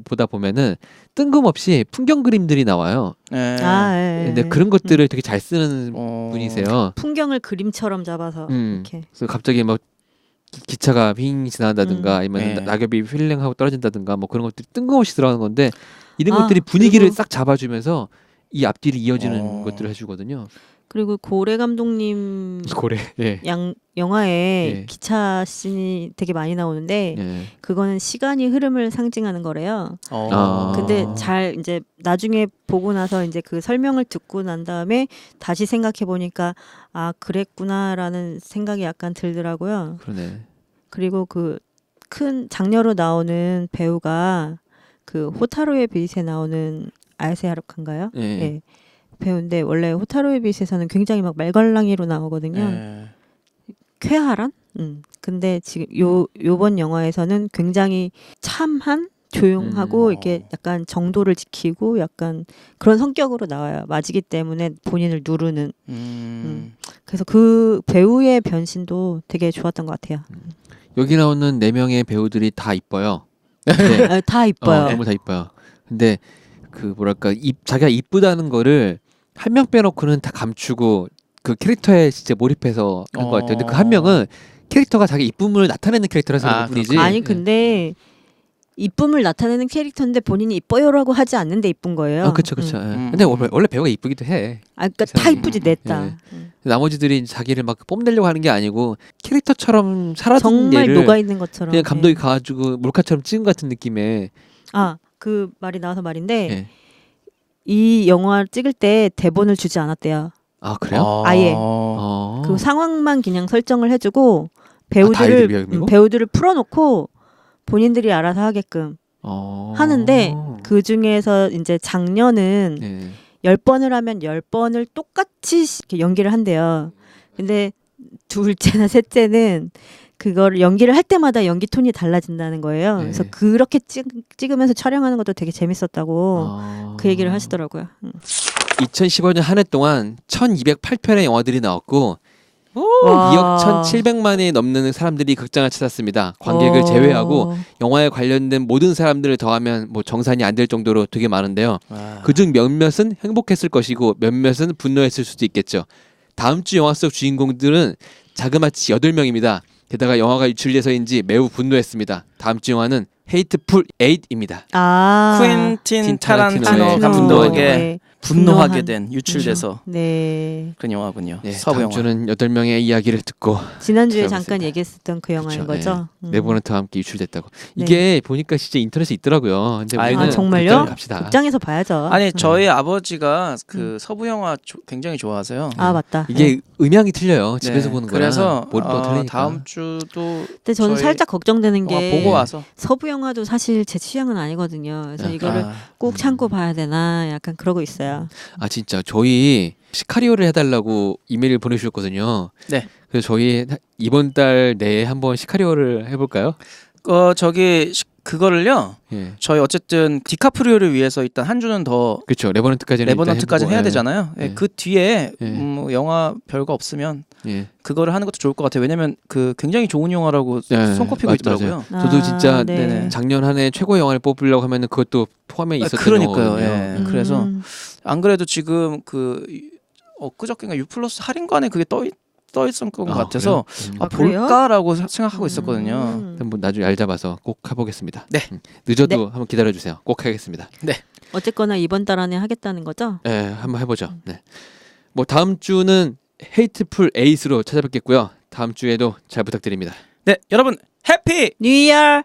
보다 보면은 뜬금없이 풍경 그림들이 나와요. 네. 아, 예, 근데 예. 그런 것들을 되게 잘 쓰는 어, 분이세요. 풍경을 그림처럼 잡아서 이렇게. 그래서 갑자기 뭐 기차가 빙 지나간다든가 아니면 네. 낙엽이 휠링하고 떨어진다든가 뭐 그런 것들이 뜬금없이 들어가는 건데 이런 아, 것들이 분위기를 그리고- 싹 잡아주면서 이 앞뒤를 이어지는 어. 것들을 해주거든요. 그리고 고래 감독님 고래. 예. 영화에 예. 기차 씬이 되게 많이 나오는데 예. 그거는 시간이 흐름을 상징하는 거래요. 아. 근데 잘 이제 나중에 보고 나서 이제 그 설명을 듣고 난 다음에 다시 생각해 보니까 아, 그랬구나라는 생각이 약간 들더라고요. 그러네. 그리고 그 큰 장녀로 나오는 배우가 그 호타루의 빛에 나오는 아야세 하루카인가요? 예. 예. 배우인데 원래 호타루의 빛에서는 굉장히 막 말괄량이로 나오거든요. 네. 쾌활한? 근데 지금 요번 영화에서는 굉장히 참한 조용하고 이렇게 약간 정도를 지키고 약간 그런 성격으로 나와요. 맞이기 때문에 본인을 누르는. 그래서 그 배우의 변신도 되게 좋았던 것 같아요. 여기 나오는 4명의 배우들이 다 이뻐요. 근데 아, 다 이뻐요. 너무 다 이뻐요. 근데 그 뭐랄까 자기가 이쁘다는 거를 한 명 빼놓고는 다 감추고 그 캐릭터에 진짜 몰입해서 한 것 같아요. 근데 그 한 명은 캐릭터가 자기 이쁨을 나타내는 캐릭터라서 그런 뿐이지. 그렇구나. 아니 근데 이쁨을 나타내는 캐릭터인데 본인이 이뻐요라고 하지 않는데 이쁜 거예요. 그렇죠. 근데 원래 배우가 이쁘기도 해. 아, 그러니까 다 세상에. 이쁘지 냈다. 예. 나머지들이 자기를 막 뽐내려고 하는 게 아니고 캐릭터처럼 살아준 정말 얘를 녹아 있는 것처럼. 그냥 감독이 예. 가가지고 몰카처럼 찍은 것 같은 느낌에. 아, 그 말이 나와서 말인데 예. 이 영화 찍을 때 대본을 주지 않았대요. 아 그래요? 아예. 어. 그 상황만 그냥 설정을 해주고 다 애들 위험이고? 배우들을 풀어놓고 본인들이 알아서 하게끔 하는데 그 중에서 이제 장녀는 예. 10번을 하면 10번을 똑같이 이렇게 연기를 한대요. 근데 둘째나 셋째는 그걸 연기를 할 때마다 연기 톤이 달라진다는 거예요. 네. 그래서 그렇게 찍으면서 촬영하는 것도 되게 재밌었다고 그 얘기를 하시더라고요. 2015년 한 해 동안 1208편의 영화들이 나왔고 와. 2억 1700만이 넘는 사람들이 극장을 찾았습니다. 관객을 제외하고 영화에 관련된 모든 사람들을 더하면 뭐 정산이 안 될 정도로 되게 많은데요. 그중 몇몇은 행복했을 것이고 몇몇은 분노했을 수도 있겠죠. 다음 주 영화 속 주인공들은 자그마치 8명입니다. 게다가 영화가 유출돼서인지 매우 분노했습니다. 다음 주 영화는 헤이트풀 8입니다. 아, 퀸틴 타란티노의 타란티노 감독에게 네. 분노하게 된 유출돼서 네. 그런 영화군요. 네, 서부 다음 영화. 주는 8명의 이야기를 듣고 지난주에 들어보겠습니다. 잠깐 얘기했었던 그 영화인 그렇죠. 거죠. 네버넌트와 함께 유출됐다고. 네. 이게 보니까 진짜 인터넷에 있더라고요. 근데 아이고. 우리는 아, 정말요? 극장을 갑시다. 극장에서 봐야죠. 아니 저희 아버지가 그 서부 영화 굉장히 좋아하세요. 아, 맞다. 이게 네. 음향이 틀려요. 집에서 네, 보는 거랑 그래서 몰입도가 틀리니까. 다음 주도 근데 저는 저희 살짝 걱정되는 게 보고 와서 서부 영화도 사실 제 취향은 아니거든요. 그래서 이거를 꼭 참고 봐야 되나 약간 그러고 있어요. 아 진짜 저희 시카리오를 해달라고 이메일을 보내주셨거든요. 네. 그래서 저희 이번 달 내에 한번 시카리오를 해볼까요? 저기 그거를요. 예. 저희 어쨌든 디카프리오를 위해서 일단 한 주는 더 그렇죠. 레버넌트까지는 레버넌트까지는 해야 되잖아요. 예, 예. 그 뒤에 예. 뭐 영화 별거 없으면 예. 그거를 하는 것도 좋을 것 같아요. 왜냐면 그 굉장히 좋은 영화라고 예. 손꼽히고 있더라고요. 저도 진짜 네네. 작년 한 해 최고의 영화를 뽑으려고 하면은 그것도 포함해 있었던 그러니까요. 영화거든요. 예. 그래서 안 그래도 지금 그 엊그저께인가 유플러스 할인관에 그게 떠 있었던 것 같아서 아, 그래요? 볼까라고 생각하고 있었거든요. 한번 나중에 알 잡아서 꼭 해보겠습니다. 네. 늦어도 네. 한번 기다려주세요. 꼭 하겠습니다. 네. 어쨌거나 이번 달 안에 하겠다는 거죠? 네, 한번 해보죠. 네. 뭐 다음 주는 헤이트풀 에이스로 찾아뵙겠고요. 다음 주에도 잘 부탁드립니다. 네, 여러분 해피 뉴 이어.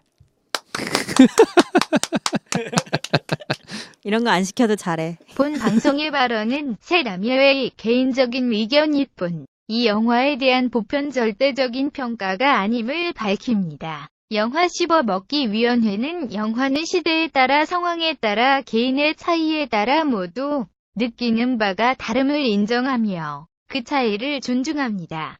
이런 거 안 시켜도 잘해. 본 방송의 발언은 새 남녀의 개인적인 의견일 뿐, 이 영화에 대한 보편 절대적인 평가가 아님을 밝힙니다. 영화 씹어먹기위원회는 영화는 시대에 따라 상황에 따라 개인의 차이에 따라 모두 느끼는 바가 다름을 인정하며 그 차이를 존중합니다.